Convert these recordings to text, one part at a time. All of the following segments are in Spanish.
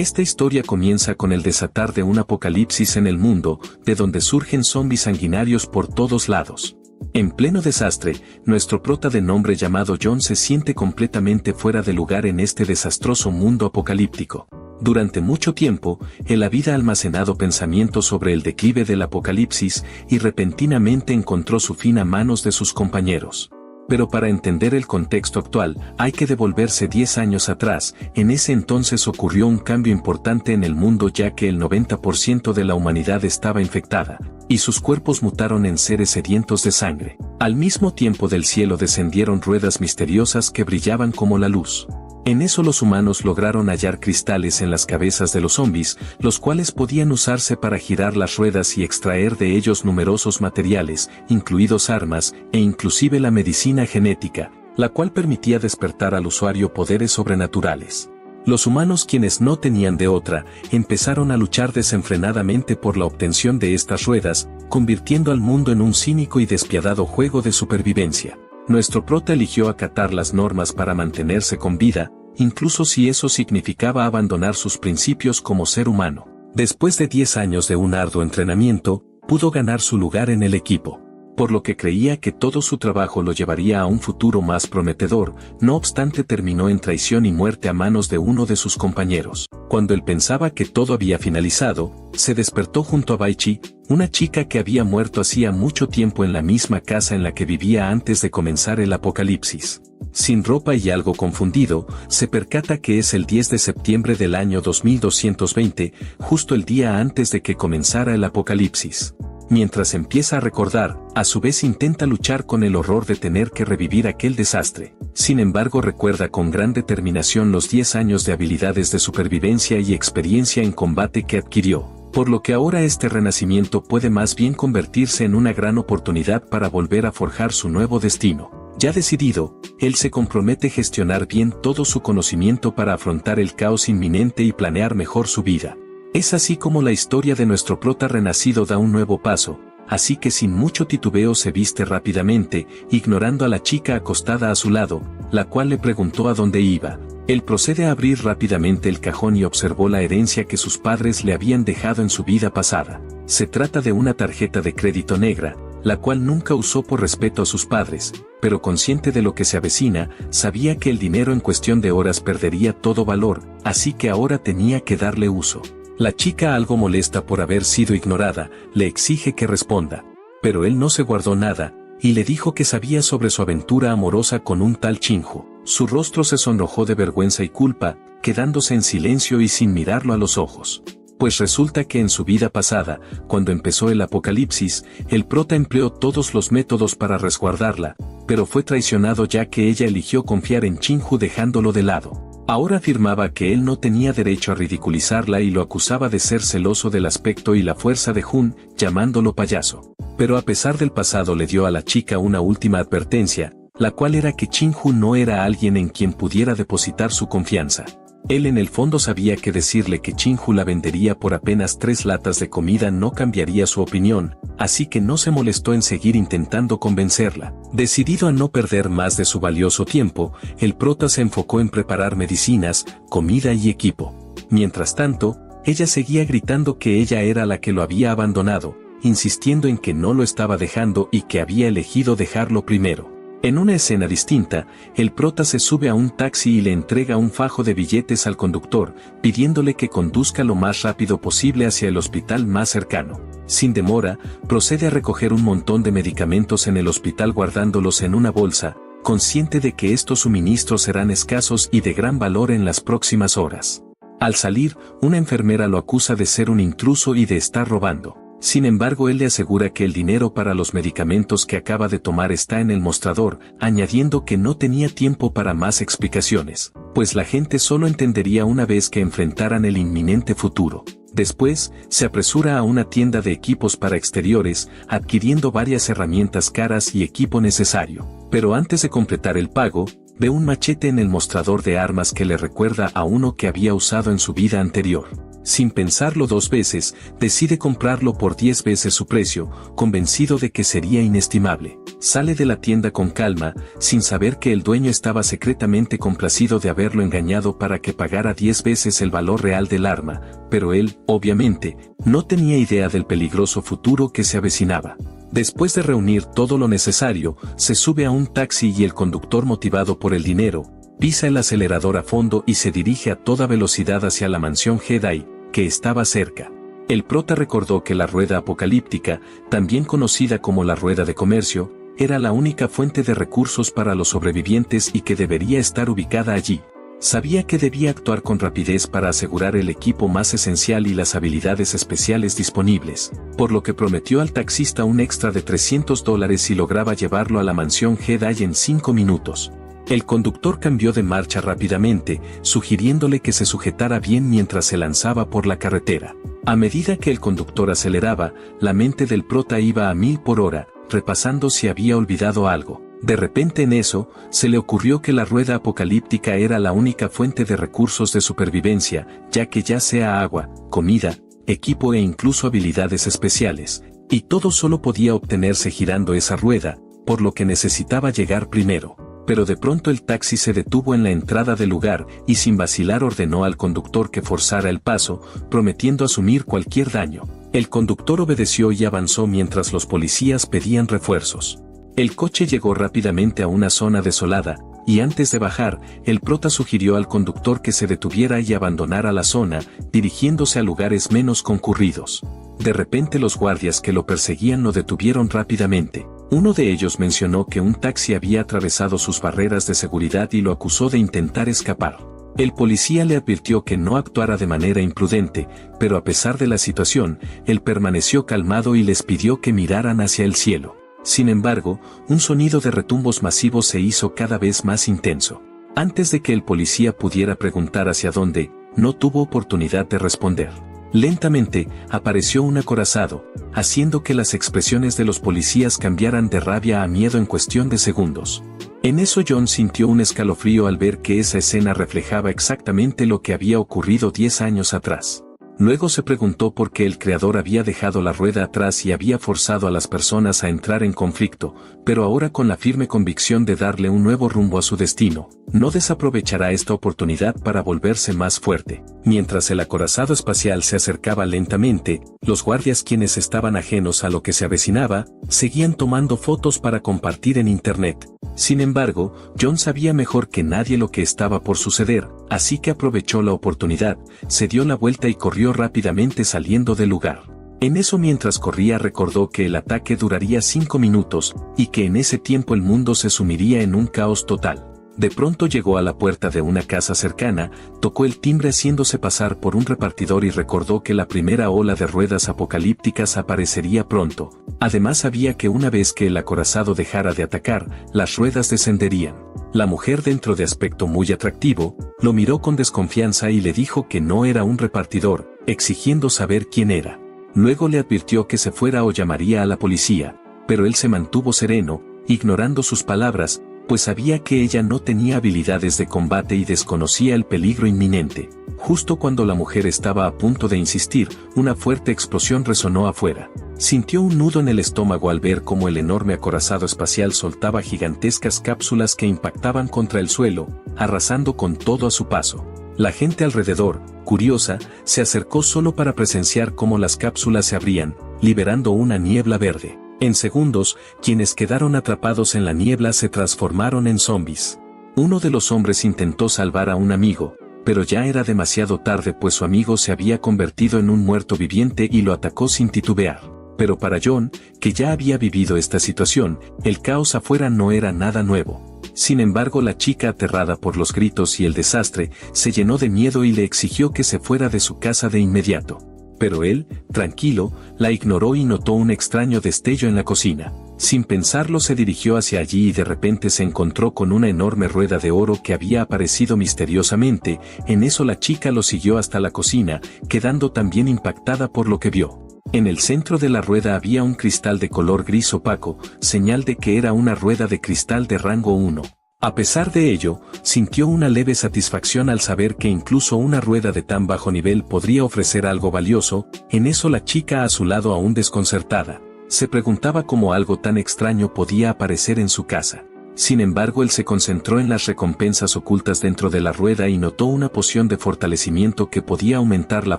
Esta historia comienza con el desatar de un apocalipsis en el mundo, de donde surgen zombies sanguinarios por todos lados. En pleno desastre, nuestro prota de nombre llamado John se siente completamente fuera de lugar en este desastroso mundo apocalíptico. Durante mucho tiempo, él había almacenado pensamientos sobre el declive del apocalipsis y repentinamente encontró su fin a manos de sus compañeros. Pero para entender el contexto actual, hay que devolverse 10 años atrás. En ese entonces ocurrió un cambio importante en el mundo, ya que el 90% de la humanidad estaba infectada, y sus cuerpos mutaron en seres sedientos de sangre. Al mismo tiempo del cielo descendieron ruedas misteriosas que brillaban como la luz. En eso los humanos lograron hallar cristales en las cabezas de los zombies, los cuales podían usarse para girar las ruedas y extraer de ellos numerosos materiales, incluidos armas, e inclusive la medicina genética, la cual permitía despertar al usuario poderes sobrenaturales. Los humanos, quienes no tenían de otra, empezaron a luchar desenfrenadamente por la obtención de estas ruedas, convirtiendo al mundo en un cínico y despiadado juego de supervivencia. Nuestro prota eligió acatar las normas para mantenerse con vida, incluso si eso significaba abandonar sus principios como ser humano. Después de 10 años de un arduo entrenamiento, pudo ganar su lugar en el equipo, por lo que creía que todo su trabajo lo llevaría a un futuro más prometedor. No obstante, terminó en traición y muerte a manos de uno de sus compañeros. Cuando él pensaba que todo había finalizado, se despertó junto a Baichi, una chica que había muerto hacía mucho tiempo en la misma casa en la que vivía antes de comenzar el apocalipsis. Sin ropa y algo confundido, se percata que es el 10 de septiembre del año 2220, justo el día antes de que comenzara el apocalipsis. Mientras empieza a recordar, a su vez intenta luchar con el horror de tener que revivir aquel desastre. Sin embargo, recuerda con gran determinación los 10 años de habilidades de supervivencia y experiencia en combate que adquirió, por lo que ahora este renacimiento puede más bien convertirse en una gran oportunidad para volver a forjar su nuevo destino. Ya decidido, él se compromete a gestionar bien todo su conocimiento para afrontar el caos inminente y planear mejor su vida. Es así como la historia de nuestro prota renacido da un nuevo paso, así que sin mucho titubeo se viste rápidamente, ignorando a la chica acostada a su lado, la cual le preguntó a dónde iba. Él procede a abrir rápidamente el cajón y observó la herencia que sus padres le habían dejado en su vida pasada. Se trata de una tarjeta de crédito negra, la cual nunca usó por respeto a sus padres, pero consciente de lo que se avecina, sabía que el dinero en cuestión de horas perdería todo valor, así que ahora tenía que darle uso. La chica, algo molesta por haber sido ignorada, le exige que responda, pero él no se guardó nada, y le dijo que sabía sobre su aventura amorosa con un tal Chinju. Su rostro se sonrojó de vergüenza y culpa, quedándose en silencio y sin mirarlo a los ojos. Pues resulta que en su vida pasada, cuando empezó el apocalipsis, el prota empleó todos los métodos para resguardarla, pero fue traicionado ya que ella eligió confiar en Chinju dejándolo de lado. Ahora afirmaba que él no tenía derecho a ridiculizarla y lo acusaba de ser celoso del aspecto y la fuerza de Jun, llamándolo payaso. Pero a pesar del pasado le dio a la chica una última advertencia, la cual era que Chinju no era alguien en quien pudiera depositar su confianza. Él en el fondo sabía que decirle que Chinju la vendería por apenas 3 latas de comida no cambiaría su opinión, así que no se molestó en seguir intentando convencerla. Decidido a no perder más de su valioso tiempo, el prota se enfocó en preparar medicinas, comida y equipo. Mientras tanto, ella seguía gritando que ella era la que lo había abandonado, insistiendo en que no lo estaba dejando y que había elegido dejarlo primero. En una escena distinta, el prota se sube a un taxi y le entrega un fajo de billetes al conductor, pidiéndole que conduzca lo más rápido posible hacia el hospital más cercano. Sin demora, procede a recoger un montón de medicamentos en el hospital guardándolos en una bolsa, consciente de que estos suministros serán escasos y de gran valor en las próximas horas. Al salir, una enfermera lo acusa de ser un intruso y de estar robando. Sin embargo, él le asegura que el dinero para los medicamentos que acaba de tomar está en el mostrador, añadiendo que no tenía tiempo para más explicaciones, pues la gente solo entendería una vez que enfrentaran el inminente futuro. Después, se apresura a una tienda de equipos para exteriores, adquiriendo varias herramientas caras y equipo necesario. Pero antes de completar el pago, ve un machete en el mostrador de armas que le recuerda a uno que había usado en su vida anterior. Sin pensarlo 2 veces, decide comprarlo por 10 veces su precio, convencido de que sería inestimable. Sale de la tienda con calma, sin saber que el dueño estaba secretamente complacido de haberlo engañado para que pagara 10 veces el valor real del arma, pero él, obviamente, no tenía idea del peligroso futuro que se avecinaba. Después de reunir todo lo necesario, se sube a un taxi y el conductor, motivado por el dinero, pisa el acelerador a fondo y se dirige a toda velocidad hacia la mansión Jedi, que estaba cerca. El prota recordó que la rueda apocalíptica, también conocida como la rueda de comercio, era la única fuente de recursos para los sobrevivientes y que debería estar ubicada allí. Sabía que debía actuar con rapidez para asegurar el equipo más esencial y las habilidades especiales disponibles, por lo que prometió al taxista un extra de $300 si lograba llevarlo a la mansión Jedi en 5 minutos. El conductor cambió de marcha rápidamente, sugiriéndole que se sujetara bien mientras se lanzaba por la carretera. A medida que el conductor aceleraba, la mente del prota iba a 1000 por hora, repasando si había olvidado algo. De repente en eso, se le ocurrió que la rueda apocalíptica era la única fuente de recursos de supervivencia, ya que ya sea agua, comida, equipo e incluso habilidades especiales, y todo solo podía obtenerse girando esa rueda, por lo que necesitaba llegar primero. Pero de pronto el taxi se detuvo en la entrada del lugar y sin vacilar ordenó al conductor que forzara el paso, prometiendo asumir cualquier daño. El conductor obedeció y avanzó mientras los policías pedían refuerzos. El coche llegó rápidamente a una zona desolada, y antes de bajar, el prota sugirió al conductor que se detuviera y abandonara la zona, dirigiéndose a lugares menos concurridos. De repente los guardias que lo perseguían lo detuvieron rápidamente. Uno de ellos mencionó que un taxi había atravesado sus barreras de seguridad y lo acusó de intentar escapar. El policía le advirtió que no actuara de manera imprudente, pero a pesar de la situación, él permaneció calmado y les pidió que miraran hacia el cielo. Sin embargo, un sonido de retumbos masivos se hizo cada vez más intenso. Antes de que el policía pudiera preguntar hacia dónde, no tuvo oportunidad de responder. Lentamente, apareció un acorazado, haciendo que las expresiones de los policías cambiaran de rabia a miedo en cuestión de segundos. En eso John sintió un escalofrío al ver que esa escena reflejaba exactamente lo que había ocurrido 10 años atrás. Luego se preguntó por qué el creador había dejado la rueda atrás y había forzado a las personas a entrar en conflicto, pero ahora con la firme convicción de darle un nuevo rumbo a su destino, no desaprovechará esta oportunidad para volverse más fuerte. Mientras el acorazado espacial se acercaba lentamente, los guardias, quienes estaban ajenos a lo que se avecinaba, seguían tomando fotos para compartir en internet. Sin embargo, John sabía mejor que nadie lo que estaba por suceder, así que aprovechó la oportunidad, se dio la vuelta y corrió rápidamente saliendo del lugar. En eso, mientras corría, recordó que el ataque duraría 5 minutos, y que en ese tiempo el mundo se sumiría en un caos total. De pronto llegó a la puerta de una casa cercana, tocó el timbre haciéndose pasar por un repartidor y recordó que la primera ola de ruedas apocalípticas aparecería pronto. Además sabía que una vez que el acorazado dejara de atacar, las ruedas descenderían. La mujer, dentro de aspecto muy atractivo, lo miró con desconfianza y le dijo que no era un repartidor, exigiendo saber quién era. Luego le advirtió que se fuera o llamaría a la policía, pero él se mantuvo sereno, ignorando sus palabras, pues sabía que ella no tenía habilidades de combate y desconocía el peligro inminente. Justo cuando la mujer estaba a punto de insistir, una fuerte explosión resonó afuera. Sintió un nudo en el estómago al ver cómo el enorme acorazado espacial soltaba gigantescas cápsulas que impactaban contra el suelo, arrasando con todo a su paso. La gente alrededor, curiosa, se acercó solo para presenciar cómo las cápsulas se abrían, liberando una niebla verde. En segundos, quienes quedaron atrapados en la niebla se transformaron en zombies. Uno de los hombres intentó salvar a un amigo, pero ya era demasiado tarde, pues su amigo se había convertido en un muerto viviente y lo atacó sin titubear. Pero para John, que ya había vivido esta situación, el caos afuera no era nada nuevo. Sin embargo, la chica, aterrada por los gritos y el desastre, se llenó de miedo y le exigió que se fuera de su casa de inmediato. Pero él, tranquilo, la ignoró y notó un extraño destello en la cocina. Sin pensarlo se dirigió hacia allí y de repente se encontró con una enorme rueda de oro que había aparecido misteriosamente. En eso la chica lo siguió hasta la cocina, quedando también impactada por lo que vio. En el centro de la rueda había un cristal de color gris opaco, señal de que era una rueda de cristal de rango 1. A pesar de ello, sintió una leve satisfacción al saber que incluso una rueda de tan bajo nivel podría ofrecer algo valioso. En eso la chica a su lado, aún desconcertada, se preguntaba cómo algo tan extraño podía aparecer en su casa. Sin embargo, él se concentró en las recompensas ocultas dentro de la rueda y notó una poción de fortalecimiento que podía aumentar la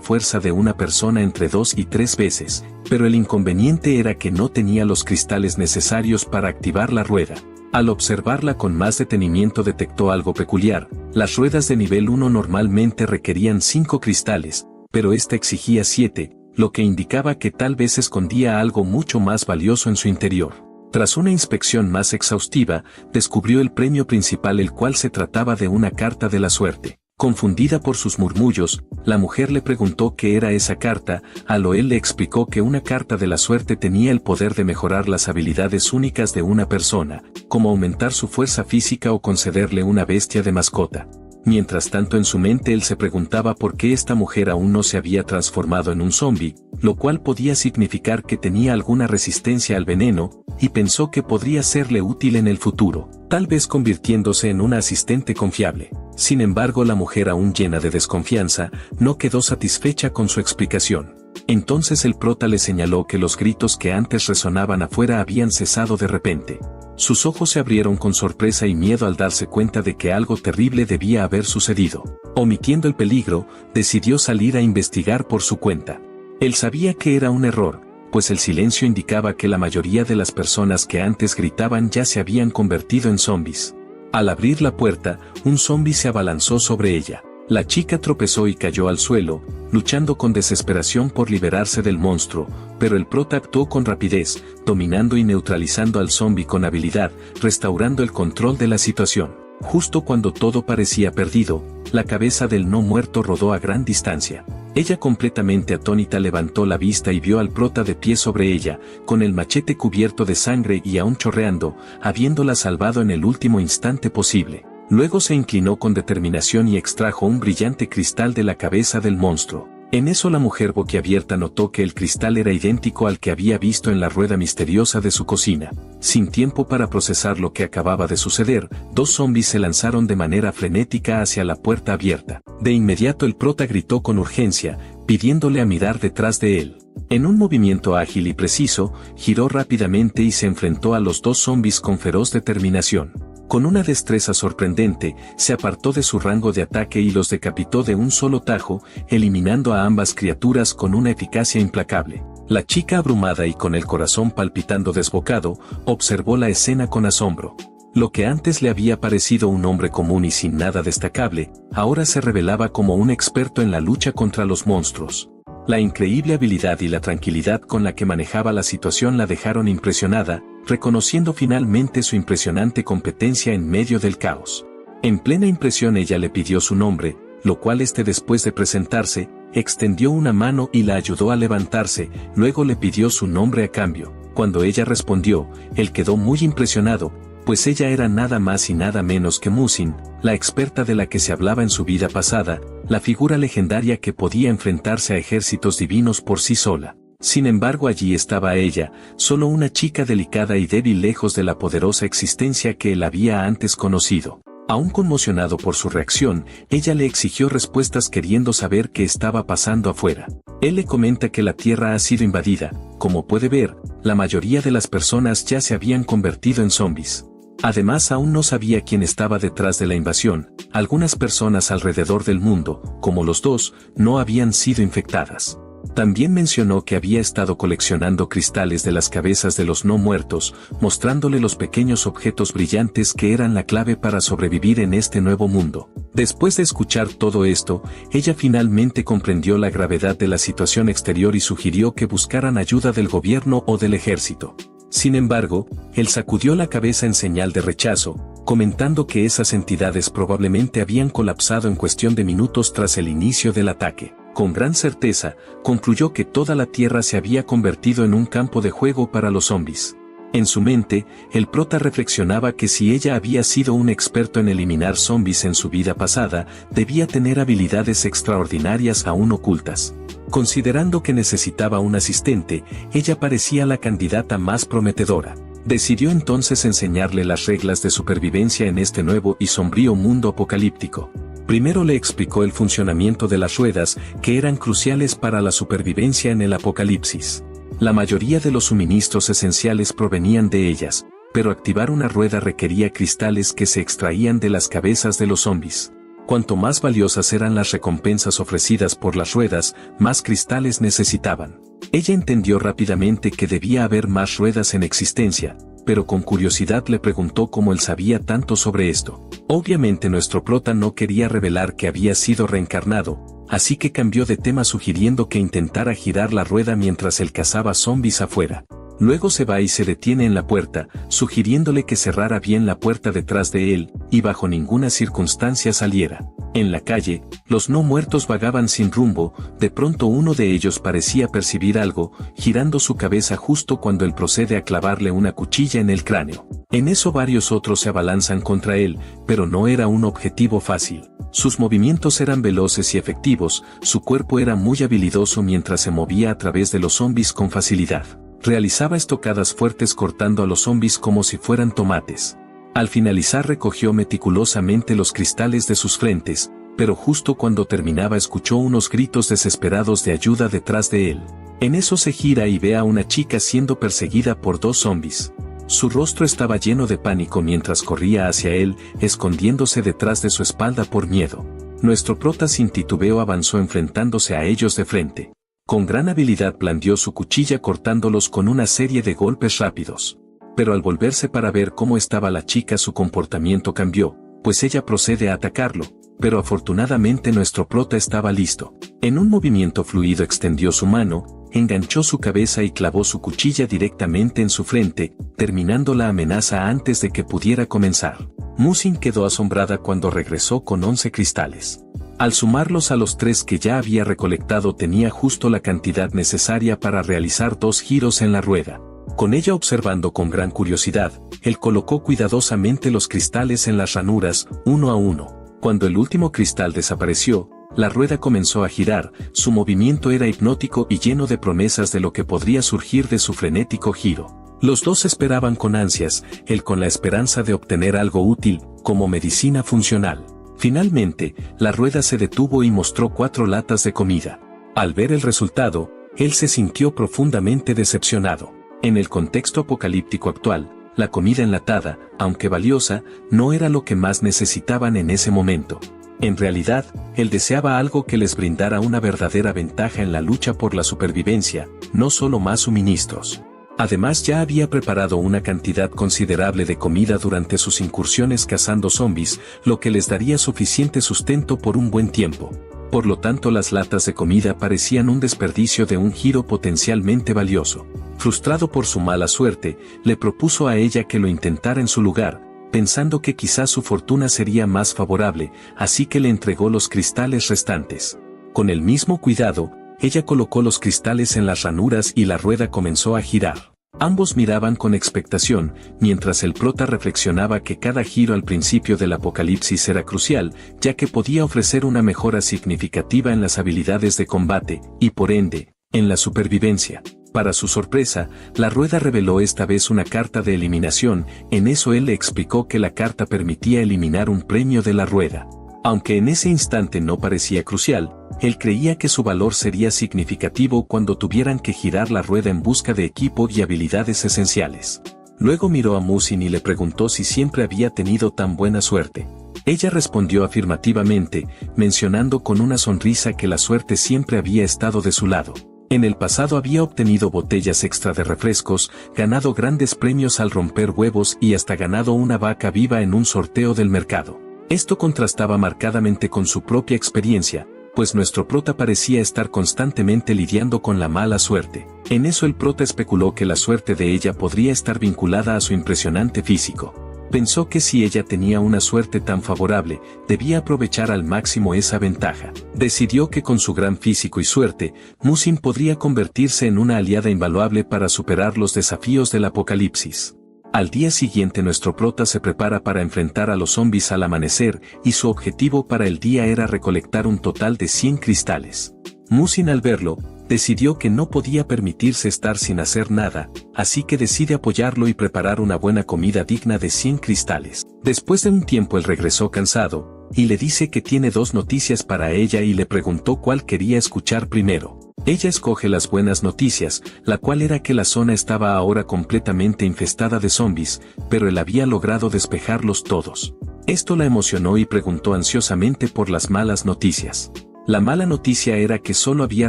fuerza de una persona entre 2 y 3 veces, pero el inconveniente era que no tenía los cristales necesarios para activar la rueda. Al observarla con más detenimiento detectó algo peculiar. Las ruedas de nivel 1 normalmente requerían 5 cristales, pero esta exigía 7, lo que indicaba que tal vez escondía algo mucho más valioso en su interior. Tras una inspección más exhaustiva, descubrió el premio principal, el cual se trataba de una carta de la suerte. Confundida por sus murmullos, la mujer le preguntó qué era esa carta. Él le explicó que una carta de la suerte tenía el poder de mejorar las habilidades únicas de una persona, como aumentar su fuerza física o concederle una bestia de mascota. Mientras tanto, en su mente él se preguntaba por qué esta mujer aún no se había transformado en un zombie, lo cual podía significar que tenía alguna resistencia al veneno, y pensó que podría serle útil en el futuro, tal vez convirtiéndose en una asistente confiable. Sin embargo, la mujer, aún llena de desconfianza, no quedó satisfecha con su explicación. Entonces el prota le señaló que los gritos que antes resonaban afuera habían cesado de repente. Sus ojos se abrieron con sorpresa y miedo al darse cuenta de que algo terrible debía haber sucedido. Omitiendo el peligro, decidió salir a investigar por su cuenta. Él sabía que era un error, pues el silencio indicaba que la mayoría de las personas que antes gritaban ya se habían convertido en zombies. Al abrir la puerta, un zombi se abalanzó sobre ella. La chica tropezó y cayó al suelo, luchando con desesperación por liberarse del monstruo, pero el prota actuó con rapidez, dominando y neutralizando al zombi con habilidad, restaurando el control de la situación. Justo cuando todo parecía perdido, la cabeza del no muerto rodó a gran distancia. Ella, completamente atónita, levantó la vista y vio al prota de pie sobre ella, con el machete cubierto de sangre y aún chorreando, habiéndola salvado en el último instante posible. Luego se inclinó con determinación y extrajo un brillante cristal de la cabeza del monstruo. En eso la mujer, boquiabierta, notó que el cristal era idéntico al que había visto en la rueda misteriosa de su cocina. Sin tiempo para procesar lo que acababa de suceder, 2 zombies se lanzaron de manera frenética hacia la puerta abierta. De inmediato el prota gritó con urgencia, pidiéndole a mirar detrás de él. En un movimiento ágil y preciso, giró rápidamente y se enfrentó a los 2 zombies con feroz determinación. Con una destreza sorprendente, se apartó de su rango de ataque y los decapitó de un solo tajo, eliminando a ambas criaturas con una eficacia implacable. La chica, abrumada y con el corazón palpitando desbocado, observó la escena con asombro. Lo que antes le había parecido un hombre común y sin nada destacable, ahora se revelaba como un experto en la lucha contra los monstruos. La increíble habilidad y la tranquilidad con la que manejaba la situación la dejaron impresionada, reconociendo finalmente su impresionante competencia en medio del caos. En plena impresión, ella le pidió su nombre, lo cual después de presentarse, extendió una mano y la ayudó a levantarse. Luego le pidió su nombre a cambio. Cuando ella respondió, él quedó muy impresionado, pues ella era nada más y nada menos que Musin, la experta de la que se hablaba en su vida pasada, la figura legendaria que podía enfrentarse a ejércitos divinos por sí sola. Sin embargo, allí estaba ella, solo una chica delicada y débil, lejos de la poderosa existencia que él había antes conocido. Aún conmocionado por su reacción, ella le exigió respuestas, queriendo saber qué estaba pasando afuera. Él le comenta que la Tierra ha sido invadida. Como puede ver, la mayoría de las personas ya se habían convertido en zombies. Además, aún no sabía quién estaba detrás de la invasión. Algunas personas alrededor del mundo, como los 2, no habían sido infectadas. También mencionó que había estado coleccionando cristales de las cabezas de los no muertos, mostrándole los pequeños objetos brillantes que eran la clave para sobrevivir en este nuevo mundo. Después de escuchar todo esto, ella finalmente comprendió la gravedad de la situación exterior y sugirió que buscaran ayuda del gobierno o del ejército. Sin embargo, él sacudió la cabeza en señal de rechazo, comentando que esas entidades probablemente habían colapsado en cuestión de minutos tras el inicio del ataque. Con gran certeza, concluyó que toda la Tierra se había convertido en un campo de juego para los zombies. En su mente, el prota reflexionaba que si ella había sido un experto en eliminar zombies en su vida pasada, debía tener habilidades extraordinarias aún ocultas. Considerando que necesitaba un asistente, ella parecía la candidata más prometedora. Decidió entonces enseñarle las reglas de supervivencia en este nuevo y sombrío mundo apocalíptico. Primero le explicó el funcionamiento de las ruedas, que eran cruciales para la supervivencia en el apocalipsis. La mayoría de los suministros esenciales provenían de ellas, pero activar una rueda requería cristales que se extraían de las cabezas de los zombies. Cuanto más valiosas eran las recompensas ofrecidas por las ruedas, más cristales necesitaban. Ella entendió rápidamente que debía haber más ruedas en existencia, pero con curiosidad le preguntó cómo él sabía tanto sobre esto. Obviamente nuestro prota no quería revelar que había sido reencarnado, así que cambió de tema sugiriendo que intentara girar la rueda mientras él cazaba zombies afuera. Luego se va y se detiene en la puerta, sugiriéndole que cerrara bien la puerta detrás de él, y bajo ninguna circunstancia saliera. En la calle, los no muertos vagaban sin rumbo, de pronto uno de ellos parecía percibir algo, girando su cabeza justo cuando él procede a clavarle una cuchilla en el cráneo. En eso varios otros se abalanzan contra él, pero no era un objetivo fácil. Sus movimientos eran veloces y efectivos, su cuerpo era muy habilidoso mientras se movía a través de los zombies con facilidad. Realizaba estocadas fuertes cortando a los zombies como si fueran tomates. Al finalizar recogió meticulosamente los cristales de sus frentes, pero justo cuando terminaba escuchó unos gritos desesperados de ayuda detrás de él. En eso se gira y ve a una chica siendo perseguida por dos zombies. Su rostro estaba lleno de pánico mientras corría hacia él, escondiéndose detrás de su espalda por miedo. Nuestro prota sin titubeo avanzó enfrentándose a ellos de frente. Con gran habilidad blandió su cuchilla cortándolos con una serie de golpes rápidos. Pero al volverse para ver cómo estaba la chica su comportamiento cambió, pues ella procede a atacarlo, pero afortunadamente nuestro prota estaba listo. En un movimiento fluido extendió su mano, enganchó su cabeza y clavó su cuchilla directamente en su frente, terminando la amenaza antes de que pudiera comenzar. Musin quedó asombrada cuando regresó con 11 cristales. Al sumarlos a los 3 que ya había recolectado tenía justo la cantidad necesaria para realizar 2 giros en la rueda. Con ella observando con gran curiosidad, él colocó cuidadosamente los cristales en las ranuras, uno a uno. Cuando el último cristal desapareció, la rueda comenzó a girar, su movimiento era hipnótico y lleno de promesas de lo que podría surgir de su frenético giro. Los dos esperaban con ansias, él con la esperanza de obtener algo útil, como medicina funcional. Finalmente, la rueda se detuvo y mostró 4 latas de comida. Al ver el resultado, él se sintió profundamente decepcionado. En el contexto apocalíptico actual, la comida enlatada, aunque valiosa, no era lo que más necesitaban en ese momento. En realidad, él deseaba algo que les brindara una verdadera ventaja en la lucha por la supervivencia, no solo más suministros. Además ya había preparado una cantidad considerable de comida durante sus incursiones cazando zombies, lo que les daría suficiente sustento por un buen tiempo. Por lo tanto las latas de comida parecían un desperdicio de un giro potencialmente valioso. Frustrado por su mala suerte, le propuso a ella que lo intentara en su lugar, pensando que quizás su fortuna sería más favorable, así que le entregó los cristales restantes. Con el mismo cuidado, ella colocó los cristales en las ranuras y la rueda comenzó a girar. Ambos miraban con expectación, mientras el prota reflexionaba que cada giro al principio del apocalipsis era crucial, ya que podía ofrecer una mejora significativa en las habilidades de combate, y por ende, en la supervivencia. Para su sorpresa, la rueda reveló esta vez una carta de eliminación, en eso él le explicó que la carta permitía eliminar un premio de la rueda. Aunque en ese instante no parecía crucial, él creía que su valor sería significativo cuando tuvieran que girar la rueda en busca de equipo y habilidades esenciales. Luego miró a Musin y le preguntó si siempre había tenido tan buena suerte. Ella respondió afirmativamente, mencionando con una sonrisa que la suerte siempre había estado de su lado. En el pasado había obtenido botellas extra de refrescos, ganado grandes premios al romper huevos y hasta ganado una vaca viva en un sorteo del mercado. Esto contrastaba marcadamente con su propia experiencia, pues nuestro prota parecía estar constantemente lidiando con la mala suerte. En eso el prota especuló que la suerte de ella podría estar vinculada a su impresionante físico. Pensó que si ella tenía una suerte tan favorable, debía aprovechar al máximo esa ventaja. Decidió que con su gran físico y suerte, Musin podría convertirse en una aliada invaluable para superar los desafíos del apocalipsis. Al día siguiente nuestro prota se prepara para enfrentar a los zombies al amanecer y su objetivo para el día era recolectar un total de 100 cristales. Musin al verlo, decidió que no podía permitirse estar sin hacer nada, así que decide apoyarlo y preparar una buena comida digna de 100 cristales. Después de un tiempo él regresó cansado, y le dice que tiene 2 noticias para ella y le preguntó cuál quería escuchar primero. Ella escoge las buenas noticias, la cual era que la zona estaba ahora completamente infestada de zombies, pero él había logrado despejarlos todos. Esto la emocionó y preguntó ansiosamente por las malas noticias. La mala noticia era que solo había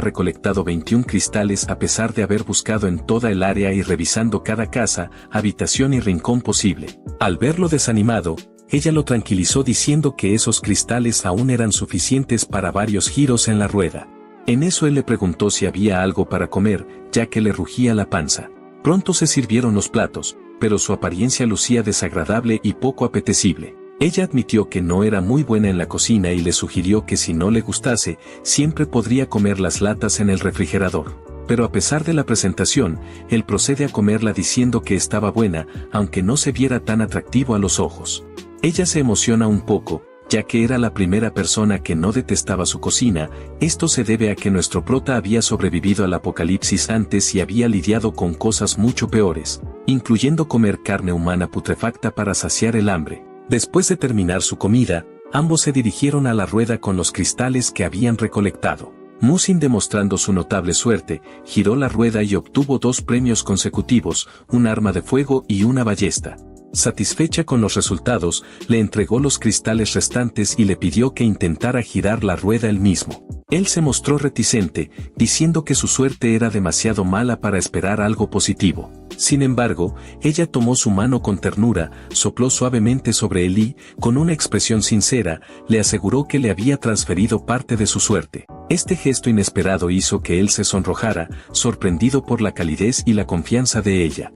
recolectado 21 cristales a pesar de haber buscado en toda el área y revisando cada casa, habitación y rincón posible. Al verlo desanimado, ella lo tranquilizó diciendo que esos cristales aún eran suficientes para varios giros en la rueda. En eso él le preguntó si había algo para comer, ya que le rugía la panza. Pronto se sirvieron los platos, pero su apariencia lucía desagradable y poco apetecible. Ella admitió que no era muy buena en la cocina y le sugirió que si no le gustase, siempre podría comer las latas en el refrigerador. Pero a pesar de la presentación, él procede a comerla diciendo que estaba buena, aunque no se viera tan atractivo a los ojos. Ella se emociona un poco, ya que era la primera persona que no detestaba su cocina. Esto se debe a que nuestro prota había sobrevivido al apocalipsis antes y había lidiado con cosas mucho peores, incluyendo comer carne humana putrefacta para saciar el hambre. Después de terminar su comida, ambos se dirigieron a la rueda con los cristales que habían recolectado. Musin, demostrando su notable suerte, giró la rueda y obtuvo 2 premios consecutivos, un arma de fuego y una ballesta. Satisfecha con los resultados, le entregó los cristales restantes y le pidió que intentara girar la rueda él mismo. Él se mostró reticente, diciendo que su suerte era demasiado mala para esperar algo positivo. Sin embargo, ella tomó su mano con ternura, sopló suavemente sobre él y, con una expresión sincera, le aseguró que le había transferido parte de su suerte. Este gesto inesperado hizo que él se sonrojara, sorprendido por la calidez y la confianza de ella.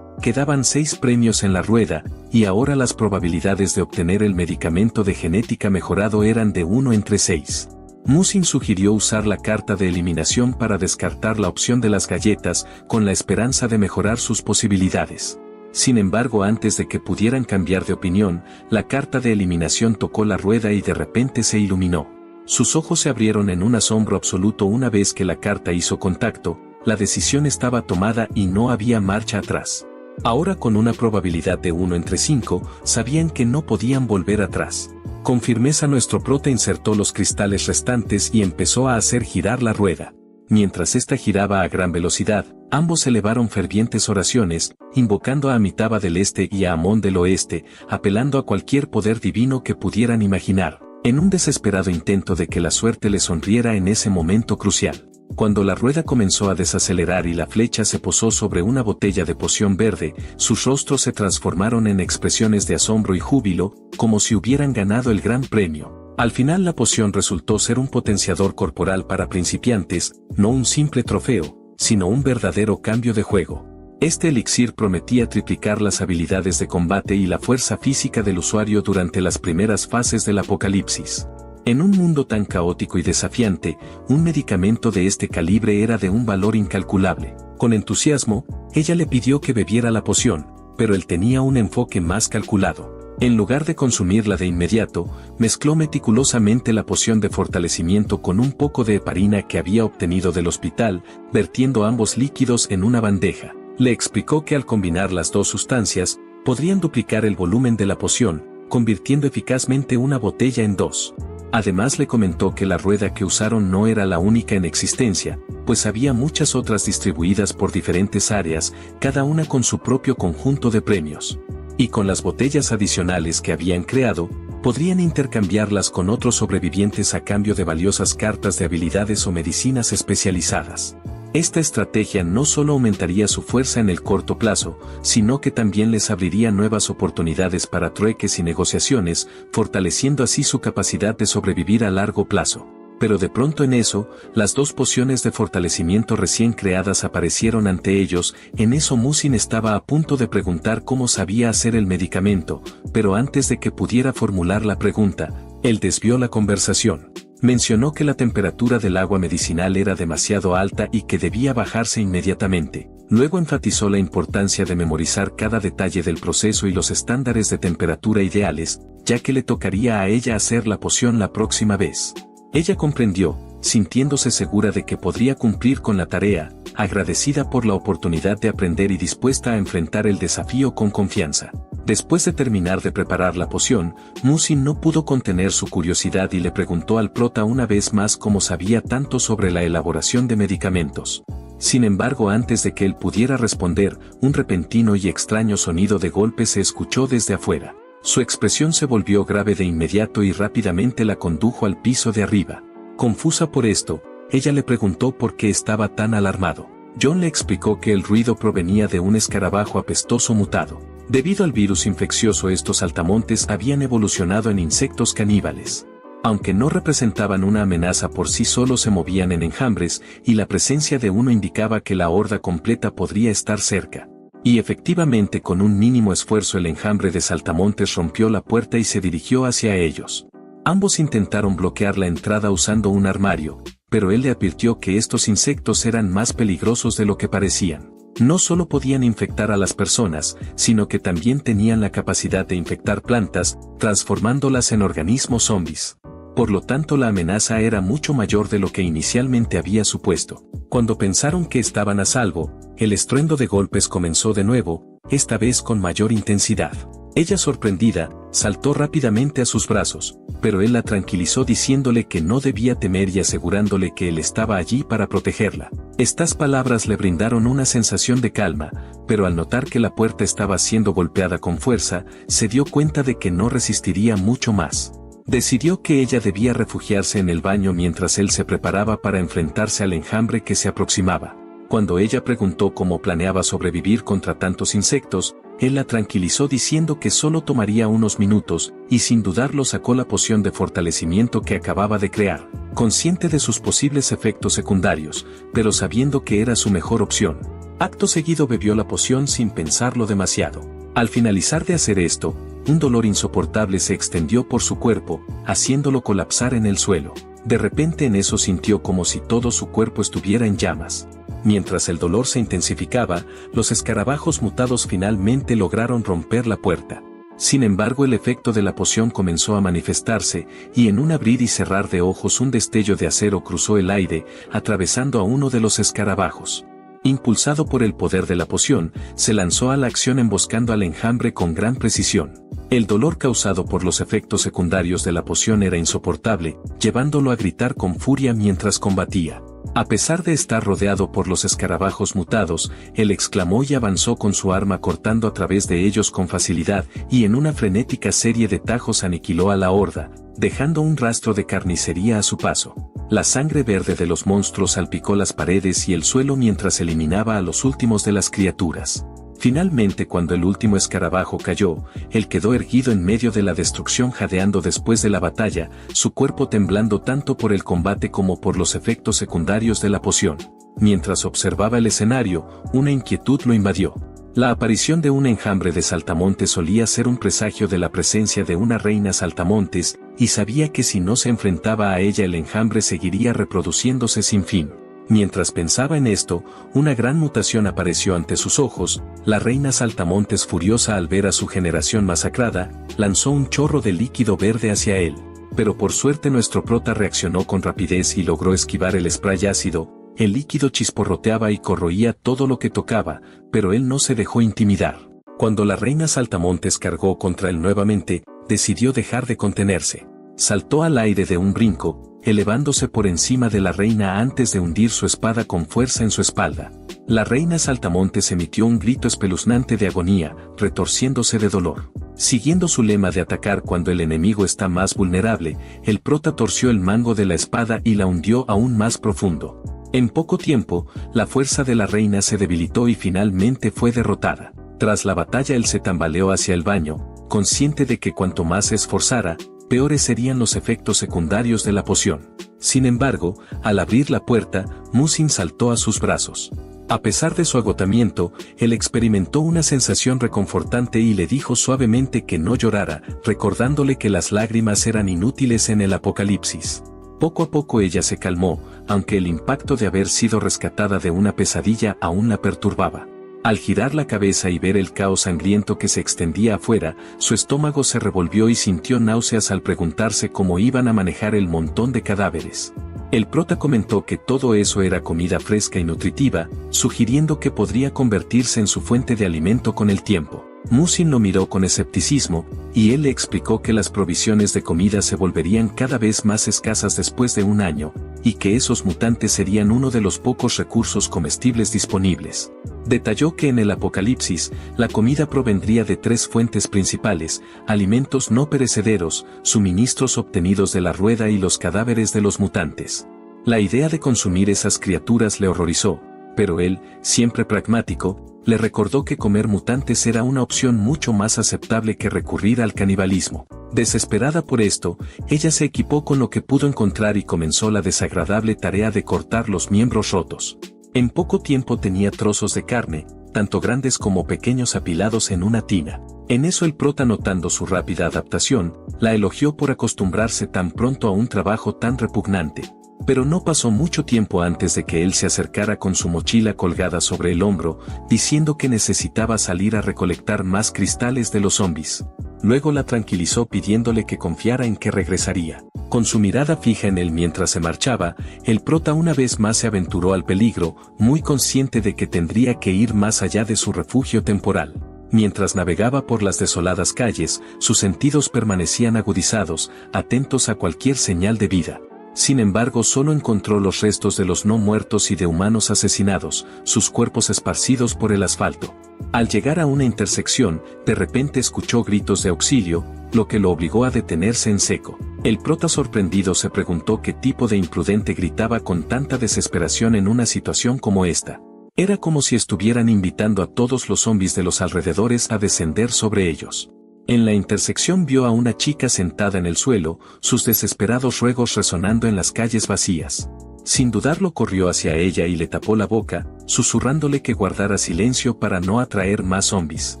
Quedaban 6 premios en la rueda, y ahora las probabilidades de obtener el medicamento de genética mejorado eran de 1 entre 6. Musin sugirió usar la carta de eliminación para descartar la opción de las galletas, con la esperanza de mejorar sus posibilidades. Sin embargo, antes de que pudieran cambiar de opinión, la carta de eliminación tocó la rueda y de repente se iluminó. Sus ojos se abrieron en un asombro absoluto una vez que la carta hizo contacto. La decisión estaba tomada y no había marcha atrás. Ahora, con una probabilidad de 1 entre 5, sabían que no podían volver atrás. Con firmeza nuestro prota insertó los cristales restantes y empezó a hacer girar la rueda. Mientras ésta giraba a gran velocidad, ambos elevaron fervientes oraciones, invocando a Amitabha del Este y a Amón del Oeste, apelando a cualquier poder divino que pudieran imaginar, en un desesperado intento de que la suerte les sonriera en ese momento crucial. Cuando la rueda comenzó a desacelerar y la flecha se posó sobre una botella de poción verde, sus rostros se transformaron en expresiones de asombro y júbilo, como si hubieran ganado el gran premio. Al final la poción resultó ser un potenciador corporal para principiantes, no un simple trofeo, sino un verdadero cambio de juego. Este elixir prometía triplicar las habilidades de combate y la fuerza física del usuario durante las primeras fases del apocalipsis. En un mundo tan caótico y desafiante, un medicamento de este calibre era de un valor incalculable. Con entusiasmo, ella le pidió que bebiera la poción, pero él tenía un enfoque más calculado. En lugar de consumirla de inmediato, mezcló meticulosamente la poción de fortalecimiento con un poco de heparina que había obtenido del hospital, vertiendo ambos líquidos en una bandeja. Le explicó que al combinar las 2 sustancias, podrían duplicar el volumen de la poción, convirtiendo eficazmente una botella en 2. Además le comentó que la rueda que usaron no era la única en existencia, pues había muchas otras distribuidas por diferentes áreas, cada una con su propio conjunto de premios. Y con las botellas adicionales que habían creado, podrían intercambiarlas con otros sobrevivientes a cambio de valiosas cartas de habilidades o medicinas especializadas. Esta estrategia no solo aumentaría su fuerza en el corto plazo, sino que también les abriría nuevas oportunidades para trueques y negociaciones, fortaleciendo así su capacidad de sobrevivir a largo plazo. Pero de pronto en eso, las 2 pociones de fortalecimiento recién creadas aparecieron ante ellos. En eso Musin estaba a punto de preguntar cómo sabía hacer el medicamento, pero antes de que pudiera formular la pregunta, él desvió la conversación. Mencionó que la temperatura del agua medicinal era demasiado alta y que debía bajarse inmediatamente. Luego enfatizó la importancia de memorizar cada detalle del proceso y los estándares de temperatura ideales, ya que le tocaría a ella hacer la poción la próxima vez. Ella comprendió, sintiéndose segura de que podría cumplir con la tarea, agradecida por la oportunidad de aprender y dispuesta a enfrentar el desafío con confianza. Después de terminar de preparar la poción, Musin no pudo contener su curiosidad y le preguntó al prota una vez más cómo sabía tanto sobre la elaboración de medicamentos. Sin embargo, antes de que él pudiera responder, un repentino y extraño sonido de golpe se escuchó desde afuera. Su expresión se volvió grave de inmediato y rápidamente la condujo al piso de arriba. Confusa por esto, ella le preguntó por qué estaba tan alarmado. John le explicó que el ruido provenía de un escarabajo apestoso mutado. Debido al virus infeccioso, estos saltamontes habían evolucionado en insectos caníbales. Aunque no representaban una amenaza por sí solos, se movían en enjambres, y la presencia de uno indicaba que la horda completa podría estar cerca. Y efectivamente, con un mínimo esfuerzo, el enjambre de saltamontes rompió la puerta y se dirigió hacia ellos. Ambos intentaron bloquear la entrada usando un armario, pero él le advirtió que estos insectos eran más peligrosos de lo que parecían. No solo podían infectar a las personas, sino que también tenían la capacidad de infectar plantas, transformándolas en organismos zombies. Por lo tanto, la amenaza era mucho mayor de lo que inicialmente había supuesto. Cuando pensaron que estaban a salvo, el estruendo de golpes comenzó de nuevo, esta vez con mayor intensidad. Ella, sorprendida, saltó rápidamente a sus brazos, pero él la tranquilizó diciéndole que no debía temer y asegurándole que él estaba allí para protegerla. Estas palabras le brindaron una sensación de calma, pero al notar que la puerta estaba siendo golpeada con fuerza, se dio cuenta de que no resistiría mucho más. Decidió que ella debía refugiarse en el baño mientras él se preparaba para enfrentarse al enjambre que se aproximaba. Cuando ella preguntó cómo planeaba sobrevivir contra tantos insectos, él la tranquilizó diciendo que solo tomaría unos minutos, y sin dudarlo sacó la poción de fortalecimiento que acababa de crear, consciente de sus posibles efectos secundarios, pero sabiendo que era su mejor opción. Acto seguido bebió la poción sin pensarlo demasiado. Al finalizar de hacer esto, un dolor insoportable se extendió por su cuerpo, haciéndolo colapsar en el suelo. De repente en eso sintió como si todo su cuerpo estuviera en llamas. Mientras el dolor se intensificaba, los escarabajos mutados finalmente lograron romper la puerta. Sin embargo, el efecto de la poción comenzó a manifestarse, y en un abrir y cerrar de ojos un destello de acero cruzó el aire, atravesando a uno de los escarabajos. Impulsado por el poder de la poción, se lanzó a la acción emboscando al enjambre con gran precisión. El dolor causado por los efectos secundarios de la poción era insoportable, llevándolo a gritar con furia mientras combatía. A pesar de estar rodeado por los escarabajos mutados, él exclamó y avanzó con su arma cortando a través de ellos con facilidad, y en una frenética serie de tajos aniquiló a la horda, dejando un rastro de carnicería a su paso. La sangre verde de los monstruos salpicó las paredes y el suelo mientras eliminaba a los últimos de las criaturas. Finalmente, cuando el último escarabajo cayó, él quedó erguido en medio de la destrucción, jadeando después de la batalla, su cuerpo temblando tanto por el combate como por los efectos secundarios de la poción. Mientras observaba el escenario, una inquietud lo invadió. La aparición de un enjambre de saltamontes solía ser un presagio de la presencia de una reina saltamontes, y sabía que si no se enfrentaba a ella el enjambre seguiría reproduciéndose sin fin. Mientras pensaba en esto, una gran mutación apareció ante sus ojos. La reina saltamontes, furiosa al ver a su generación masacrada, lanzó un chorro de líquido verde hacia él. Pero por suerte nuestro prota reaccionó con rapidez y logró esquivar el spray ácido. El líquido chisporroteaba y corroía todo lo que tocaba, pero él no se dejó intimidar. Cuando la reina saltamontes cargó contra él nuevamente, decidió dejar de contenerse. Saltó al aire de un brinco, elevándose por encima de la reina antes de hundir su espada con fuerza en su espalda. La reina saltamontes emitió un grito espeluznante de agonía, retorciéndose de dolor. Siguiendo su lema de atacar cuando el enemigo está más vulnerable, el prota torció el mango de la espada y la hundió aún más profundo. En poco tiempo, la fuerza de la reina se debilitó y finalmente fue derrotada. Tras la batalla él se tambaleó hacia el baño, consciente de que cuanto más se esforzara, peores serían los efectos secundarios de la poción. Sin embargo, al abrir la puerta, Musin saltó a sus brazos. A pesar de su agotamiento, él experimentó una sensación reconfortante y le dijo suavemente que no llorara, recordándole que las lágrimas eran inútiles en el apocalipsis. Poco a poco ella se calmó, aunque el impacto de haber sido rescatada de una pesadilla aún la perturbaba. Al girar la cabeza y ver el caos sangriento que se extendía afuera, su estómago se revolvió y sintió náuseas al preguntarse cómo iban a manejar el montón de cadáveres. El prota comentó que todo eso era comida fresca y nutritiva, sugiriendo que podría convertirse en su fuente de alimento con el tiempo. Musin lo miró con escepticismo, y él le explicó que las provisiones de comida se volverían cada vez más escasas después de un año, y que esos mutantes serían uno de los pocos recursos comestibles disponibles. Detalló que en el apocalipsis, la comida provendría de 3 fuentes principales: alimentos no perecederos, suministros obtenidos de la rueda y los cadáveres de los mutantes. La idea de consumir esas criaturas le horrorizó, pero él, siempre pragmático, le recordó que comer mutantes era una opción mucho más aceptable que recurrir al canibalismo. Desesperada por esto, ella se equipó con lo que pudo encontrar y comenzó la desagradable tarea de cortar los miembros rotos. En poco tiempo tenía trozos de carne, tanto grandes como pequeños apilados en una tina. En eso el prota, notando su rápida adaptación, la elogió por acostumbrarse tan pronto a un trabajo tan repugnante. Pero no pasó mucho tiempo antes de que él se acercara con su mochila colgada sobre el hombro, diciendo que necesitaba salir a recolectar más cristales de los zombies. Luego la tranquilizó pidiéndole que confiara en que regresaría. Con su mirada fija en él mientras se marchaba, el prota una vez más se aventuró al peligro, muy consciente de que tendría que ir más allá de su refugio temporal. Mientras navegaba por las desoladas calles, sus sentidos permanecían agudizados, atentos a cualquier señal de vida. Sin embargo, solo encontró los restos de los no muertos y de humanos asesinados, sus cuerpos esparcidos por el asfalto. Al llegar a una intersección, de repente escuchó gritos de auxilio, lo que lo obligó a detenerse en seco. El prota, sorprendido, se preguntó qué tipo de imprudente gritaba con tanta desesperación en una situación como esta. Era como si estuvieran invitando a todos los zombies de los alrededores a descender sobre ellos. En la intersección vio a una chica sentada en el suelo, sus desesperados ruegos resonando en las calles vacías. Sin dudarlo, corrió hacia ella y le tapó la boca, susurrándole que guardara silencio para no atraer más zombies.